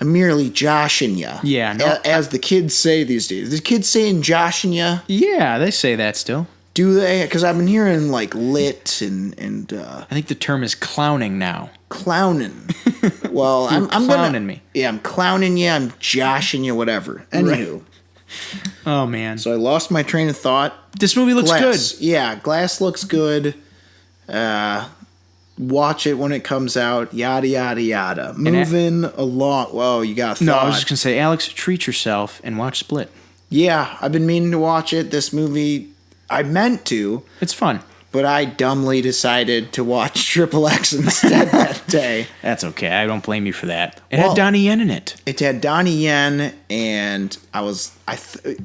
A: merely joshing ya.
B: Yeah, no,
A: as the kids say these days. The kids saying joshing ya?
B: Yeah, they say that still.
A: Do they? Because I've been hearing like lit and
B: I think the term is clowning now.
A: Clowning. Well, I'm
B: clowning me.
A: Yeah, I'm clowning you. I'm joshing you. Whatever. Anywho.
B: Right. Oh man.
A: So I lost my train of thought.
B: This movie looks
A: Glass.
B: good.
A: Yeah, Glass looks good. Watch it when it comes out. Yada yada yada. Moving along. Whoa, you got a thought.
B: No, I was just gonna say, Alex, treat yourself and watch Split.
A: Yeah, I've been meaning to watch it. This movie, I meant to.
B: It's fun.
A: But I dumbly decided to watch Triple X instead that day.
B: That's okay. I don't blame you for that. It had Donnie Yen in it.
A: It had Donnie Yen, and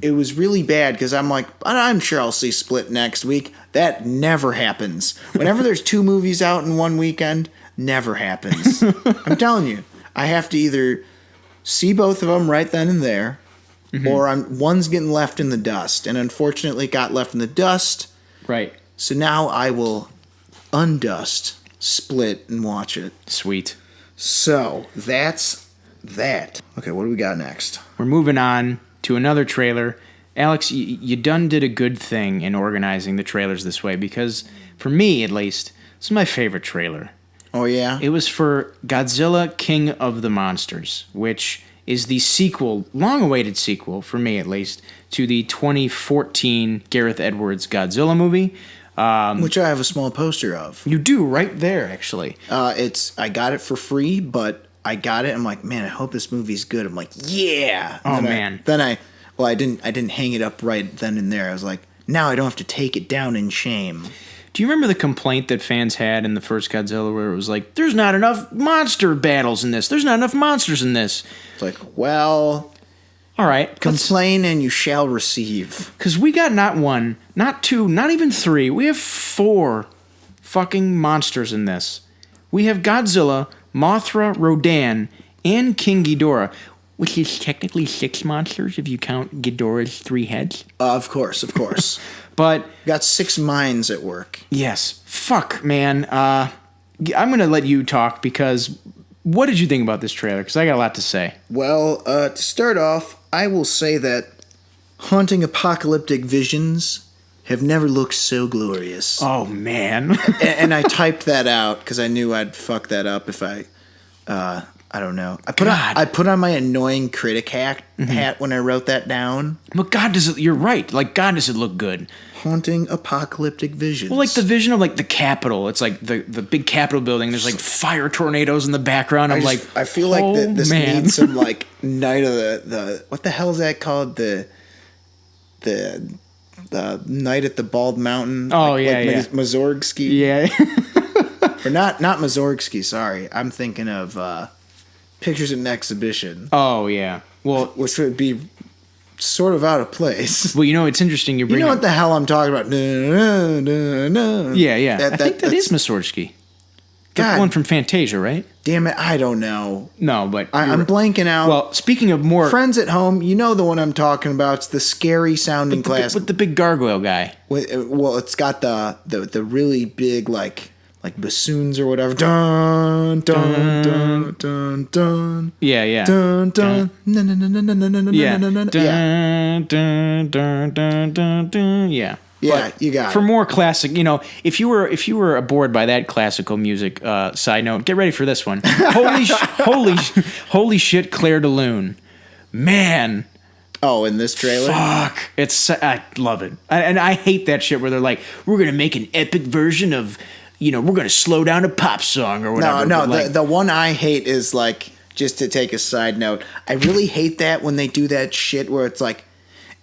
A: it was really bad because I'm like, I'm sure I'll see Split next week. That never happens. Whenever there's 2 movies out in one weekend, never happens. I'm telling you, I have to either see both of them right then and there, or one's getting left in the dust. And unfortunately, it got left in the dust.
B: Right.
A: So now I will undust Split and watch it.
B: Sweet.
A: So that's that. Okay, what do we got next?
B: We're moving on to another trailer. Alex, you done did a good thing in organizing the trailers this way because, for me at least, this is my favorite trailer.
A: Oh, yeah?
B: It was for Godzilla King of the Monsters, which is the sequel, long-awaited sequel, for me at least, to the 2014 Gareth Edwards Godzilla movie.
A: Which I have a small poster of.
B: You do, right there, actually.
A: I got it for free, but I got it. I'm like, man, I hope this movie's good. I'm like, yeah.
B: And
A: I didn't hang it up right then and there. I was like, now I don't have to take it down in shame.
B: Do you remember the complaint that fans had in the first Godzilla where it was like, there's not enough monster battles in this. There's not enough monsters in this.
A: It's like, well,
B: all right.
A: Complain and you shall receive.
B: Because we got not 1, not 2, not even 3. We have 4 fucking monsters in this. We have Godzilla, Mothra, Rodan, and King Ghidorah, which is technically 6 monsters if you count Ghidorah's 3 heads.
A: Of course.
B: But
A: got 6 minds at work.
B: Yes. Fuck, man. I'm going to let you talk because what did you think about this trailer? Because I got a lot to say.
A: Well, to start off, I will say that haunting apocalyptic visions have never looked so glorious.
B: Oh, man.
A: And I typed that out because I knew I'd fuck that up if I don't know. I put on my annoying critic hat when I wrote that down.
B: But you're right. Like, God, does it look good.
A: Haunting apocalyptic visions.
B: Well, like the vision of like the Capitol. It's like the big Capitol building. There's like fire tornadoes in the background. I
A: feel like this needs some like Night of the what the hell is that called? The Night at the Bald Mountain.
B: Oh,
A: like Mazorgsky.
B: Yeah.
A: Or not Mazorgsky, sorry. I'm thinking of Pictures in Exhibition.
B: Oh, yeah. Well,
A: which would be sort of out of place.
B: Well, it's interesting you bring
A: what the hell I'm talking about. No.
B: Yeah. I think that is Mazorgsky.
A: God.
B: The one from Fantasia, right?
A: Damn it, I don't know.
B: No, but
A: I'm blanking out.
B: Well, speaking of more
A: Friends at Home, you know the one I'm talking about. It's the scary sounding classic.
B: with the big gargoyle guy.
A: Well, it's got the really big like bassoons or whatever. Dun dun dun dun dun.
B: Yeah.
A: Dun dun.
B: Yeah.
A: Yeah.
B: Dun, dun, dun, dun, dun. Yeah.
A: Yeah,
B: But
A: you got
B: for
A: it.
B: more classic, if you were bored by that classical music, side note, get ready for this one. Holy shit, Claire de Lune, man.
A: Oh, in this trailer?
B: Fuck, I love it, and I hate that shit where they're like, we're gonna make an epic version of, we're gonna slow down a pop song or whatever.
A: No,
B: but
A: the one I hate is like, just to take a side note, I really hate that when they do that shit where it's like,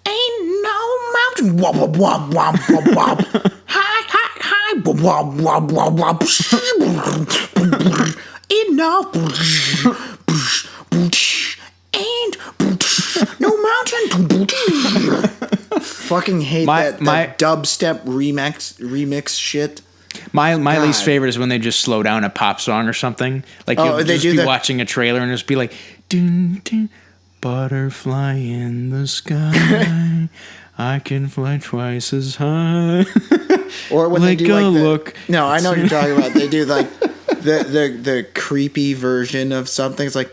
A: ain't no mountain, wop wop wop wop wop wop, hi, wop wop wop wop wop, enough, ain't no mountain. Fucking hate that dubstep remix shit.
B: My least favorite is when they just slow down a pop song or something. Like you'll just be watching a trailer and just be like, dun, dun, butterfly in the sky, I can fly twice as high.
A: Or when
B: like
A: they do like
B: look.
A: No, I know what you're talking about. They do like the creepy version of something. It's like,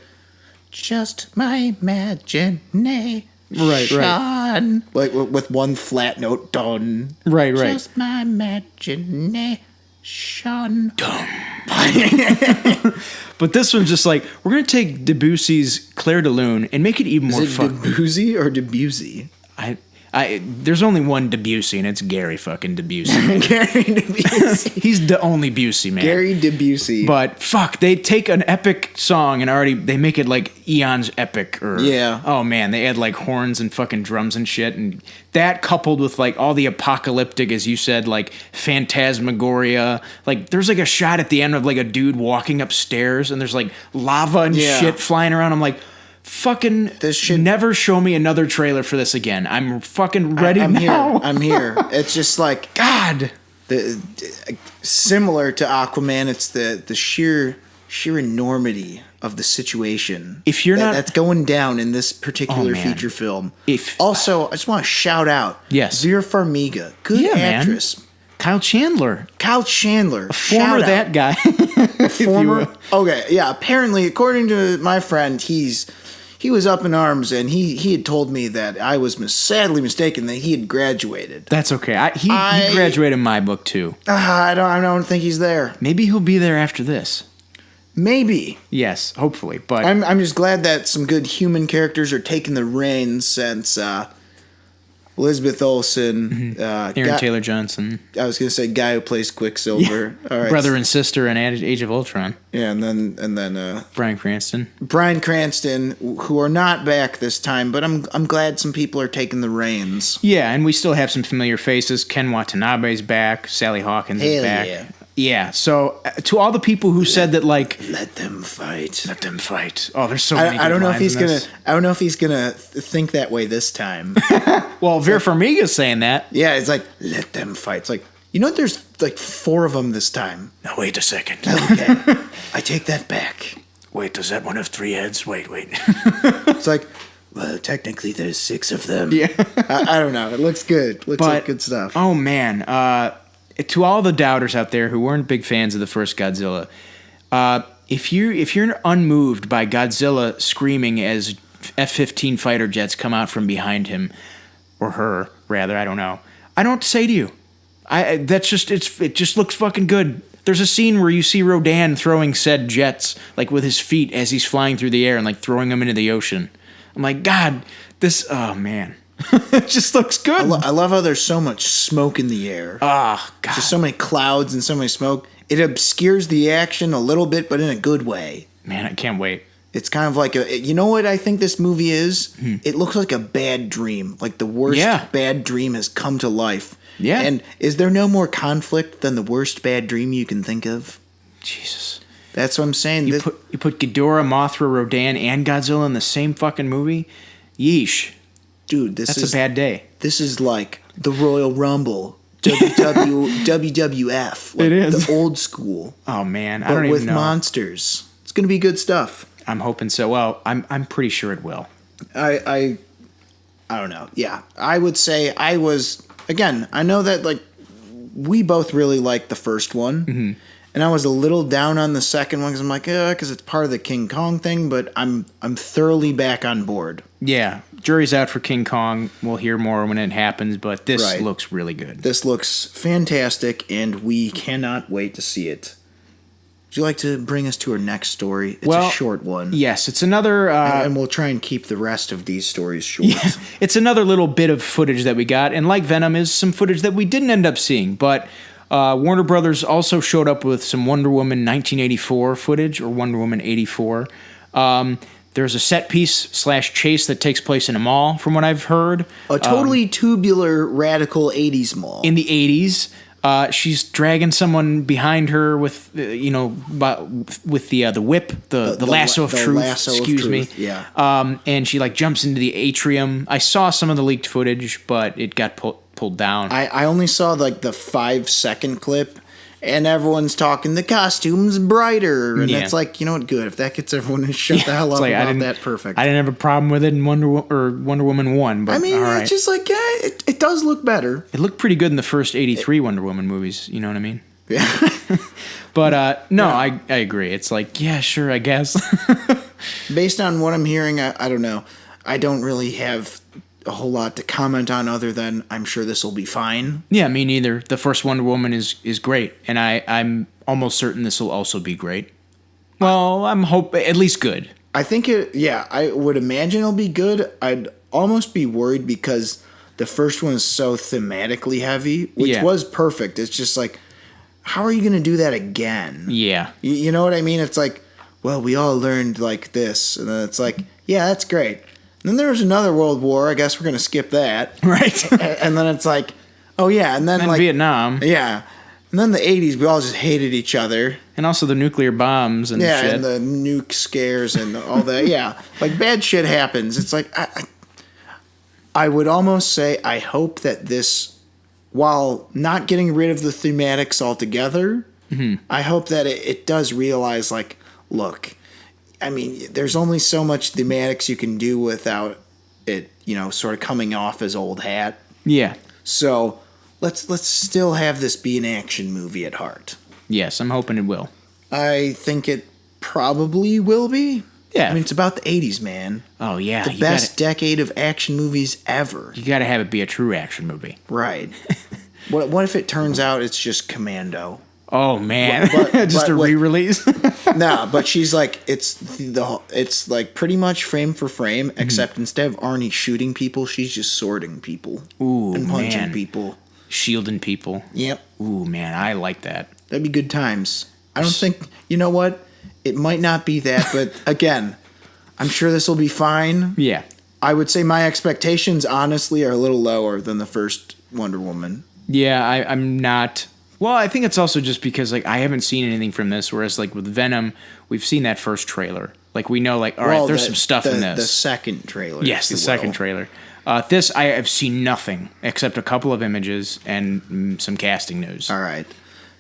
A: just my imagination.
B: Right.
A: Like with one flat note, done.
B: Right.
A: Just my imagination.
B: But this one's just like, we're gonna take Debussy's Claire de Lune and make it even more fun.
A: Debussy or Debussy?
B: There's only one Debussy, and it's Gary fucking Debussy.
A: Gary Debussy.
B: He's the only Busey, man.
A: Gary Debussy.
B: But fuck, they take an epic song and they make it like Eon's epic.
A: Yeah.
B: Oh man, they add like horns and fucking drums and shit, and that coupled with like all the apocalyptic, as you said, like phantasmagoria. Like there's like a shot at the end of like a dude walking upstairs, and there's like lava and shit flying around. I'm like, fucking
A: this shit.
B: Never show me another trailer for this again. I'm fucking ready now.
A: I'm here. It's just like,
B: God.
A: Similar to Aquaman, it's the sheer enormity of the situation.
B: If you're
A: that's going down in this particular feature film. Also, I just want to shout out, Vera Farmiga, good actress.
B: Man. Kyle Chandler,
A: a
B: former that guy.
A: Okay, yeah. Apparently, according to my friend, he was up in arms, and he had told me that I was sadly mistaken that he had graduated.
B: That's okay. He graduated in my book too.
A: I don't think he's there.
B: Maybe he'll be there after this.
A: Maybe.
B: Yes, hopefully. But
A: I'm just glad that some good human characters are taking the reins since Elizabeth Olsen,
B: Aaron Taylor Johnson.
A: I was gonna say guy who plays Quicksilver.
B: Yeah.
A: All right.
B: Brother and sister in Age of Ultron.
A: Yeah, and then
B: Bryan Cranston,
A: who are not back this time, but I'm glad some people are taking the reins.
B: Yeah, and we still have some familiar faces. Ken Watanabe's back. Sally Hawkins is back.
A: Yeah.
B: Yeah, so to all the people who said that, like,
A: let them fight.
B: Oh, there's so many.
A: I don't know if he's gonna. I don't know if he's gonna think that way this time.
B: Well, Vera Farmiga's saying that.
A: Yeah, it's like, let them fight. It's like, there's like 4 of them this time.
B: Now wait a second.
A: Okay, I take that back.
B: Wait, does that one have 3 heads? Wait.
A: It's like, well, technically there's 6 of them. Yeah, I don't know. It looks good. Looks like good stuff.
B: Oh man. To all the doubters out there who weren't big fans of the first Godzilla, if you're unmoved by Godzilla screaming as F-15 fighter jets come out from behind him, or her rather, I don't know. I don't know what to say to you. It just looks fucking good. There's a scene where you see Rodan throwing said jets like with his feet as he's flying through the air and like throwing them into the ocean. I'm like, God, oh man. It just looks good.
A: I love how there's so much smoke in the air.
B: Oh, God.
A: Just so many clouds and so many smoke. It obscures the action a little bit, but in a good way.
B: Man, I can't wait.
A: It's kind of like you know what I think this movie is? It looks like a bad dream. Like the worst bad dream has come to life.
B: Yeah.
A: And is there no more conflict than the worst bad dream you can think of?
B: Jesus.
A: That's what I'm saying.
B: You put Ghidorah, Mothra, Rodan, and Godzilla in the same fucking movie? Yeesh.
A: Dude,
B: that's a bad day.
A: This is like the Royal Rumble, WWF. Like
B: It is.
A: the old school.
B: Oh man, I
A: But
B: don't even
A: with
B: know.
A: monsters. It's going to be good stuff.
B: I'm hoping so. Well, I'm pretty sure it will.
A: I don't know. Yeah. I would say I was, again, I know that like we both really liked the first one. Mm-hmm. And I was a little down on the second one because I'm like, because it's part of the King Kong thing, but I'm thoroughly back on board.
B: Yeah, jury's out for King Kong. We'll hear more when it happens, but this
A: Right.
B: looks really good.
A: This looks fantastic, and we cannot wait to see it. Would you like to bring us to our next story? It's a short one.
B: Yes, it's another.
A: And we'll try and keep the rest of these stories short.
B: Yeah, it's another little bit of footage that we got, and like Venom, is some footage that we didn't end up seeing, but. Warner Brothers also showed up with some Wonder Woman 1984 footage, or Wonder Woman 84. There's a set piece / chase that takes place in a mall, from what I've heard.
A: A totally tubular, radical 80s mall.
B: In the 80s. She's dragging someone behind her with, with the whip, the lasso of truth. Excuse me.
A: Yeah.
B: And she like jumps into the atrium. I saw some of the leaked footage, but it got pulled down.
A: I only saw like the 5-second clip, and everyone's talking the costume's brighter, and it's like, you know what, good. If that gets everyone to shut the hell up
B: like,
A: about that, perfect.
B: I didn't have a problem with it in Wonder Woman 1, but
A: I mean,
B: all right.
A: it's just like, yeah, it does look better.
B: It looked pretty good in the first 83 Wonder Woman movies, you know what I mean?
A: Yeah.
B: But no, I agree. It's like, yeah, sure, I guess.
A: Based on what I'm hearing, I don't know. I don't really have a whole lot to comment on other than I'm sure this will be fine.
B: Yeah, me neither. The first Wonder Woman is great, and I'm almost certain this will also be great. Well, I'm at least good.
A: I think I would imagine it'll be good. I'd almost be worried because the first one is so thematically heavy, which was perfect. It's just like, how are you going to do that again?
B: Yeah.
A: You know what I mean? It's like, well, we all learned like this, and then it's like, yeah, that's great. And then there was another World War. I guess we're going to skip that.
B: Right.
A: And then it's like, oh, yeah. And then like
B: Vietnam.
A: Yeah. And then the 80s, we all just hated each other.
B: And also the nuclear bombs and shit.
A: And the nuke scares and all that. Yeah. Like, bad shit happens. It's like, I would almost say I hope that this, while not getting rid of the thematics altogether, I hope that it does realize, like, look, I mean, there's only so much thematics you can do without it, sort of coming off as old hat.
B: Yeah.
A: So let's still have this be an action movie at heart.
B: Yes, I'm hoping it will.
A: I think it probably will be.
B: Yeah.
A: I mean, it's about the 80s, man.
B: Oh, yeah.
A: The best decade of action movies ever.
B: You got to have it be a true action movie.
A: Right. What if it turns out it's just Commando?
B: Oh man, just
A: but
B: a re-release.
A: Nah, but she's like it's like pretty much frame for frame, except instead of Arnie shooting people, she's just swording people and punching people,
B: shielding people.
A: Yep.
B: Ooh man, I like that.
A: That'd be good times. I don't think you know what. It might not be that, but again, I'm sure this will be fine.
B: Yeah.
A: I would say my expectations, honestly, are a little lower than the first Wonder Woman.
B: Yeah, I'm not. Well, I think it's also just because like I haven't seen anything from this, whereas like with Venom, we've seen that first trailer. Like we know, like all right, there's some stuff in this.
A: The second trailer.
B: Yes, the second trailer. This I have seen nothing except a couple of images and some casting news.
A: All right,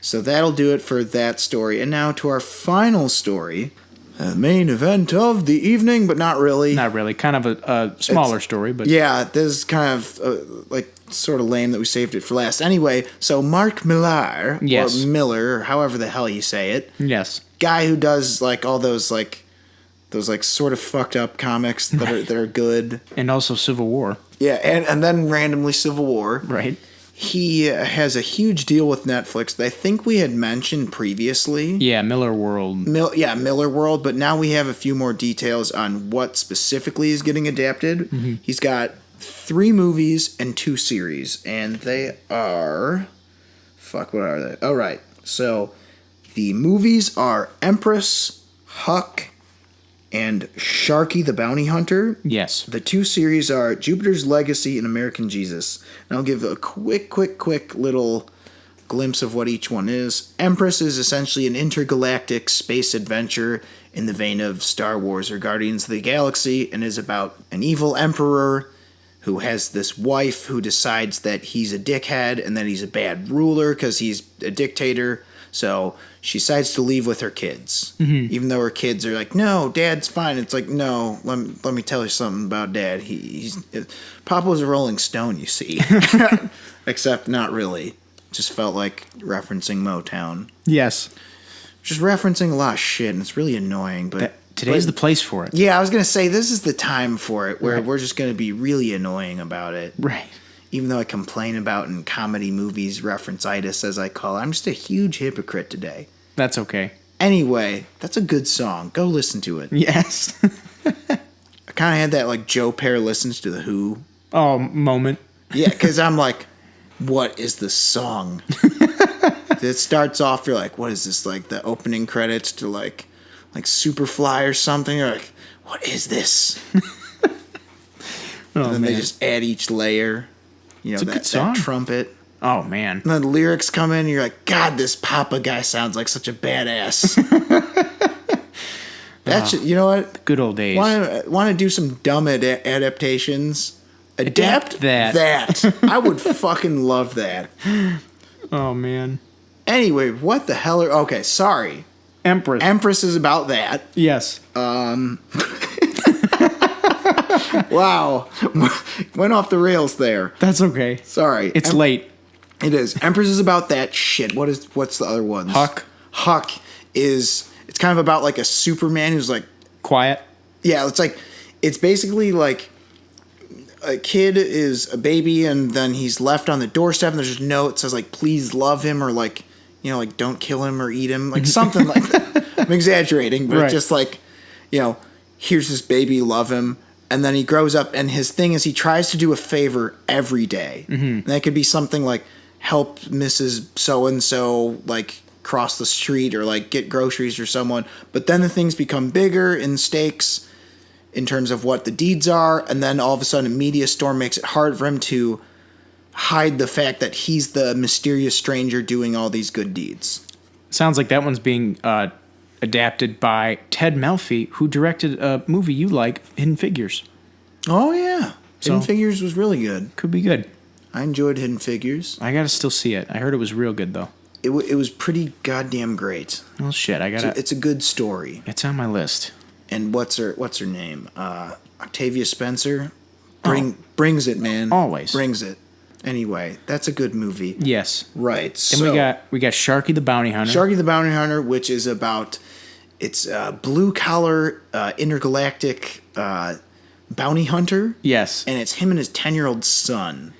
A: so that'll do it for that story. And now to our final story, the main event of the evening, but not really.
B: Not really. Kind of a smaller story, but
A: yeah, this is kind of like sort of lame that we saved it for last. Anyway, so Mark Millar,
B: yes.
A: or Miller, or however the hell you say it.
B: Yes.
A: Guy who does like all those sort of fucked up comics that are good.
B: And also Civil War.
A: Yeah, and then randomly Civil War.
B: Right.
A: He has a huge deal with Netflix that I think we had mentioned previously.
B: Yeah, Miller World.
A: Miller World, but now we have a few more details on what specifically is getting adapted. Mm-hmm. He's got 3 movies and 2 series, and they are... Fuck, what are they? Oh, right. So, the movies are Empress, Huck, and Sharky the Bounty Hunter.
B: Yes.
A: The 2 series are Jupiter's Legacy and American Jesus. And I'll give a quick little glimpse of what each one is. Empress is essentially an intergalactic space adventure in the vein of Star Wars or Guardians of the Galaxy, and is about an evil emperor who has this wife who decides that he's a dickhead and that he's a bad ruler because he's a dictator. So she decides to leave with her kids, even though her kids are like, "No, Dad's fine." It's like, "No, let me tell you something about Dad. Papa was a Rolling Stone, you see." Except not really. Just felt like referencing Motown.
B: Yes.
A: Just referencing a lot of shit, and it's really annoying. But
B: today's the place for it.
A: Yeah, I was gonna say this is the time for it, where
B: Right.
A: we're just gonna be really annoying about it.
B: Right.
A: Even though I complain about in comedy movies, reference-itis as I call it, I'm just a huge hypocrite today.
B: That's okay.
A: Anyway, that's a good song. Go listen to it.
B: Yes.
A: I kind of had that like Joe Pear listens to The Who.
B: Oh, moment.
A: Yeah, because I'm like, what is the song? It starts off, you're like, what is this? Like the opening credits to like Superfly or something. You're like, what is this?
B: Oh,
A: And then
B: man.
A: they just add each layer. You know,
B: It's a good song.
A: that trumpet.
B: Oh, man.
A: And then the lyrics come in and you're like, God, this Papa guy sounds like such a badass. You know what?
B: Good old days.
A: Want to do some dumb adaptations? Adapt
B: that.
A: I would fucking love that.
B: Oh, man.
A: Anyway, what the hell are... Okay, sorry.
B: Empress.
A: Empress is about that.
B: Yes.
A: Wow. Went off the rails there.
B: That's okay.
A: Sorry.
B: It's late.
A: It is. Empress is about that shit. What's the other ones?
B: Huck.
A: Huck is... It's kind of about like a Superman who's like...
B: Quiet.
A: Yeah, it's basically like a kid is a baby and then he's left on the doorstep and there's just a note that says like, please love him, or like, you know, like don't kill him or eat him. Like something like that. I'm exaggerating, but
B: Right.
A: just like, you know, here's this baby, love him. And then he grows up and his thing is he tries to do a favor every day. And that could be something like help Mrs. So-and-so like cross the street or like get groceries for someone. But then the things become bigger in stakes in terms of what the deeds are, and then all of a sudden a media storm makes it hard for him to hide the fact that he's the mysterious stranger doing all these good deeds.
B: Sounds like that one's being adapted by Ted Melfi, who directed a movie you like, Hidden Figures.
A: Oh yeah. Hidden
B: So-
A: Figures was really good.
B: Could be good.
A: I enjoyed Hidden Figures.
B: I gotta still see it. I heard it was real good, though.
A: It was pretty goddamn great.
B: Well, shit, I gotta...
A: It's a good story.
B: It's on my list.
A: And what's her name? Octavia Spencer brings it, man.
B: Always.
A: Brings it. Anyway, that's a good movie.
B: Yes.
A: Right.
B: Then we got Sharky the Bounty Hunter.
A: Sharky the Bounty Hunter, which is about it's blue collar intergalactic bounty hunter.
B: Yes.
A: And it's him and his 10-year-old son.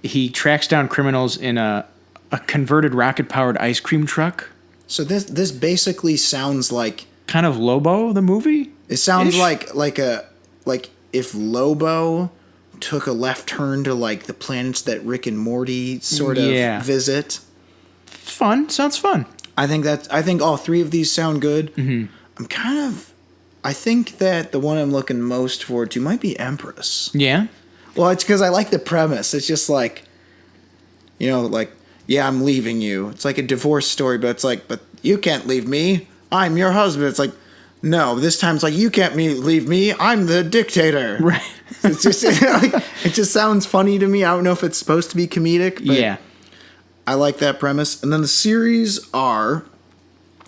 B: He tracks down criminals in a converted rocket-powered ice cream truck.
A: So this basically sounds like
B: Kind of Lobo, the movie?
A: it sounds
B: Ish?
A: like if Lobo took a left turn to like the planets that Rick and Morty sort of
B: Yeah.
A: visit.
B: Fun. Sounds fun.
A: I think all three of these sound good. Mm-hmm. I think that the one I'm looking most forward to might be Empress.
B: Yeah.
A: Well, it's because I like the premise. It's just like, you know, like, yeah, I'm leaving you. It's like a divorce story, but it's like, but you can't leave me. I'm your husband. It's like, no, this time it's like, you can't leave me. I'm the dictator.
B: Right.
A: It's just like, it just sounds funny to me. I don't know if it's supposed to be comedic, but
B: Yeah.
A: I like that premise. And then the series are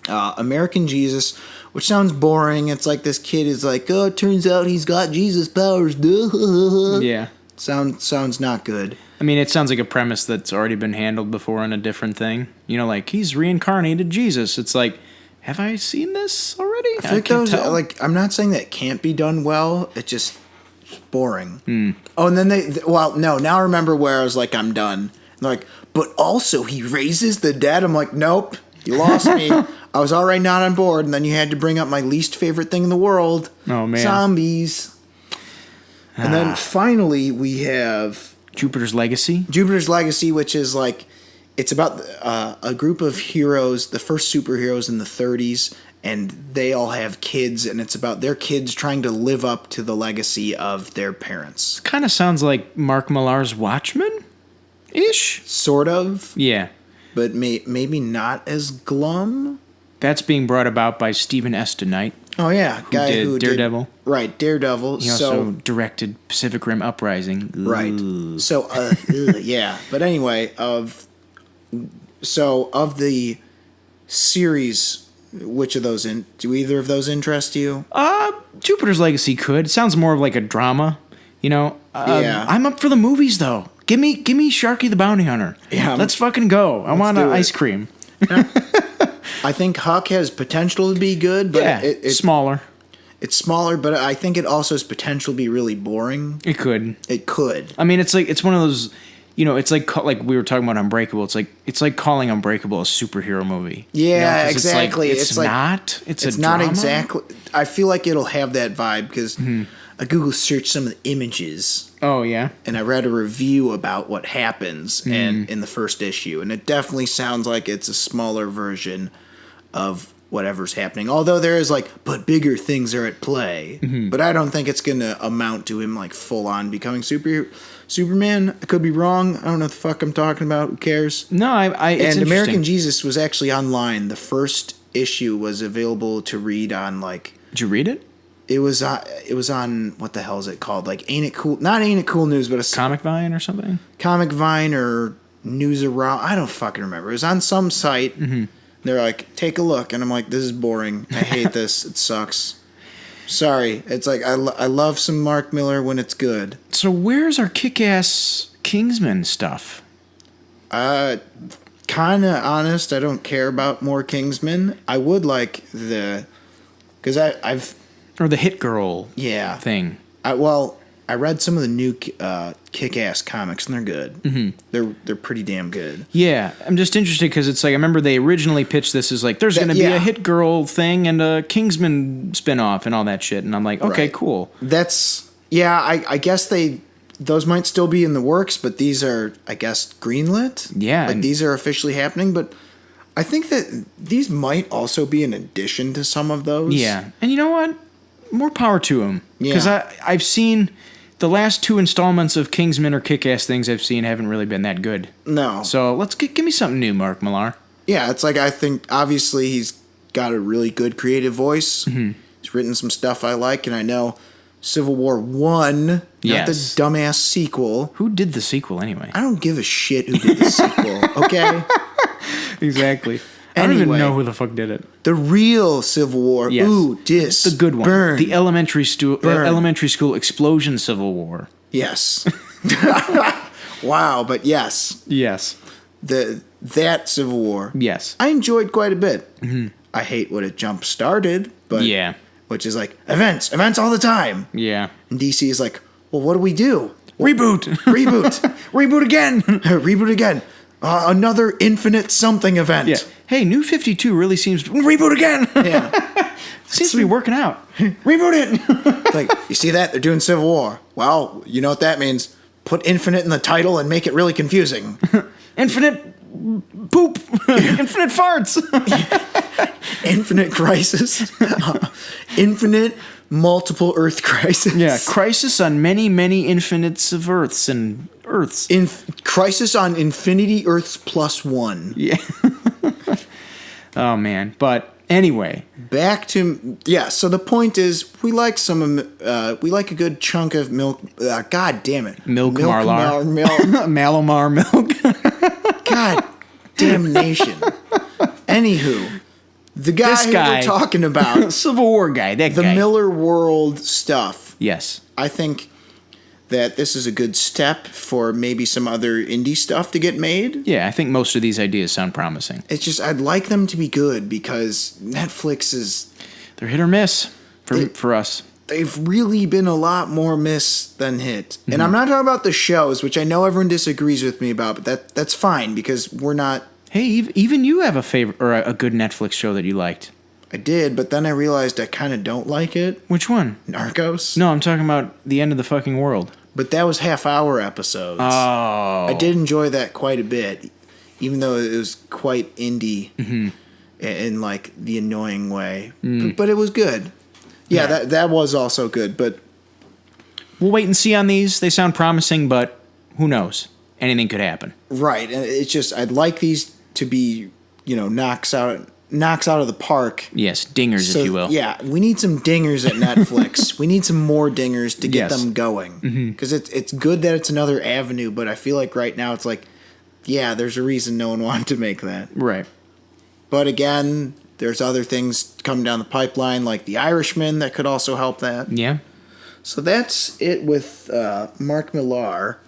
A: American Jesus, which sounds boring. It's like this kid is like, oh, it turns out he's got Jesus powers.
B: Yeah.
A: Sounds not good.
B: I mean, it sounds like a premise that's already been handled before on a different thing. You know, like, he's reincarnated Jesus. It's like, have I seen this already?
A: I think
B: can't
A: those
B: tell.
A: like I'm not saying that it can't be done well. It's just boring. Oh, and then now I remember where I was like, I'm done. And they're like, but also he raises the dead. I'm like, nope, you lost me. I was already not on board, and then you had to bring up my least favorite thing in the world.
B: Oh, man.
A: Zombies. And then finally we have
B: Jupiter's Legacy.
A: Jupiter's Legacy, which is like, it's about a group of heroes, the first superheroes in the 30s, and they all have kids, and it's about their kids trying to live up to the legacy of their parents.
B: Kind of sounds like Mark Millar's Watchmen-ish.
A: Sort of,
B: Yeah.
A: but maybe not as glum.
B: That's being brought about by Stephen S. DeKnight.
A: Oh yeah,
B: Who did Daredevil.
A: Right, Daredevil.
B: He also directed Pacific Rim Uprising. Ooh.
A: Right. So yeah, but anyway, of the series, which of those do either of those interest you?
B: Jupiter's Legacy could. It sounds more of like a drama, Yeah. I'm up for the movies though. Give me Sharky the Bounty Hunter.
A: Yeah.
B: Let's fucking go. I want ice cream.
A: I think Huck has potential to be good, but
B: it's smaller.
A: It's smaller, but I think it also has potential to be really boring.
B: It could.
A: It could.
B: I mean, it's one of those. It's like we were talking about Unbreakable. It's like calling Unbreakable a superhero movie.
A: Yeah, exactly.
B: It's not. It's a
A: not
B: drama.
A: exactly. I feel like it'll have that vibe because I Google searched some of the images.
B: Oh yeah.
A: And I read a review about what happens and in the first issue, and it definitely sounds like it's a smaller version of whatever's happening. Although there is but bigger things are at play. But I don't think it's going to amount to him full on becoming Superman. I could be wrong. I don't know what the fuck I'm talking about. Who cares?
B: No, it's
A: and American Jesus was actually online. The first issue was available to read on
B: Did you read it?
A: It was on what the hell is it called? Ain't It Cool? Not Ain't It Cool News, but a
B: Comic Vine or something.
A: Comic Vine or News Around. I don't fucking remember. It was on some site. They're like, take a look, and I'm like, this is boring. I hate this. It sucks. Sorry. It's I love some Mark Miller when it's good.
B: So where's our kick-ass Kingsman stuff?
A: Kind of honest. I don't care about more Kingsman. I would like because I've
B: or the Hit Girl thing. I read some of the new Kick-Ass comics, and they're good. They're pretty damn good. Yeah, I'm just interested because I remember they originally pitched this as there's going to be a Hit Girl thing and a Kingsman spinoff and all that shit, and I'm like, okay, cool.
A: That's I guess those might still be in the works, but these are, I guess, greenlit.
B: Yeah,
A: these are officially happening, but I think that these might also be an addition to some of those.
B: Yeah, and you know what? More power to them. Because I've seen the last two installments of Kingsman or Kick-Ass things I've seen haven't really been that good.
A: No.
B: So give me something new, Mark Millar.
A: Yeah, it's I think obviously he's got a really good creative voice. He's written some stuff I like, and I know Civil War 1, not the dumbass sequel.
B: Who did the sequel anyway?
A: I don't give a shit who did the sequel, okay?
B: Exactly. I don't even know who the fuck did it.
A: The real Civil War.
B: Yes.
A: Ooh,
B: the good one.
A: Burn.
B: The elementary school explosion Civil War.
A: Yes. Wow, but yes.
B: Yes.
A: That Civil War.
B: Yes.
A: I enjoyed quite a bit. I hate what it jump started, but which is events all the time.
B: Yeah.
A: And DC is well, what do we do?
B: Reboot. Reboot again.
A: Reboot again. Another infinite something event.
B: Yeah. Hey, New 52 really seems reboot again.
A: Yeah.
B: Seems to be working out. Reboot
A: it. You see that? They're doing Civil War. Well, you know what that means. Put infinite in the title and make it really confusing.
B: Infinite poop. Infinite farts.
A: Infinite crisis. Infinite multiple Earth crisis.
B: Yeah, crisis on many, many infinites of Earths and Earths.
A: Crisis on Infinity Earths +1.
B: Yeah. Oh, man. But anyway.
A: Back to, so the point is, we like we like a good chunk of milk. God damn it.
B: Milk Marlar. Malamar milk.
A: God damnation. Anywho. The guy who we're talking about.
B: Civil War guy, that guy.
A: The Miller World stuff.
B: Yes.
A: I think that this is a good step for maybe some other indie stuff to get made.
B: Yeah, I think most of these ideas sound promising.
A: It's just, I'd like them to be good because Netflix is...
B: They're hit or miss for us.
A: They've really been a lot more miss than hit. And I'm not talking about the shows, which I know everyone disagrees with me about, but that's fine because we're not...
B: Hey, even you have a favorite or a good Netflix show that you liked.
A: I did, but then I realized I kind of don't like it.
B: Which one?
A: Narcos.
B: No, I'm talking about The End of the Fucking World.
A: But that was half-hour episodes.
B: Oh.
A: I did enjoy that quite a bit, even though it was quite indie in the annoying way. But it was good. Yeah, that was also good, but...
B: We'll wait and see on these. They sound promising, but who knows? Anything could happen.
A: Right, and it's just, I'd like these to be, knocks out knocks out of the park.
B: Yes, dingers, if you will.
A: Yeah, we need some dingers at Netflix. We need some more dingers to get
B: Yes.
A: them going. Because it's good that it's another avenue, but I feel like right now it's like, yeah, there's a reason no one wanted to make that.
B: Right.
A: But again, there's other things coming down the pipeline, like The Irishman, that could also help that.
B: Yeah.
A: So that's it with Mark Millar.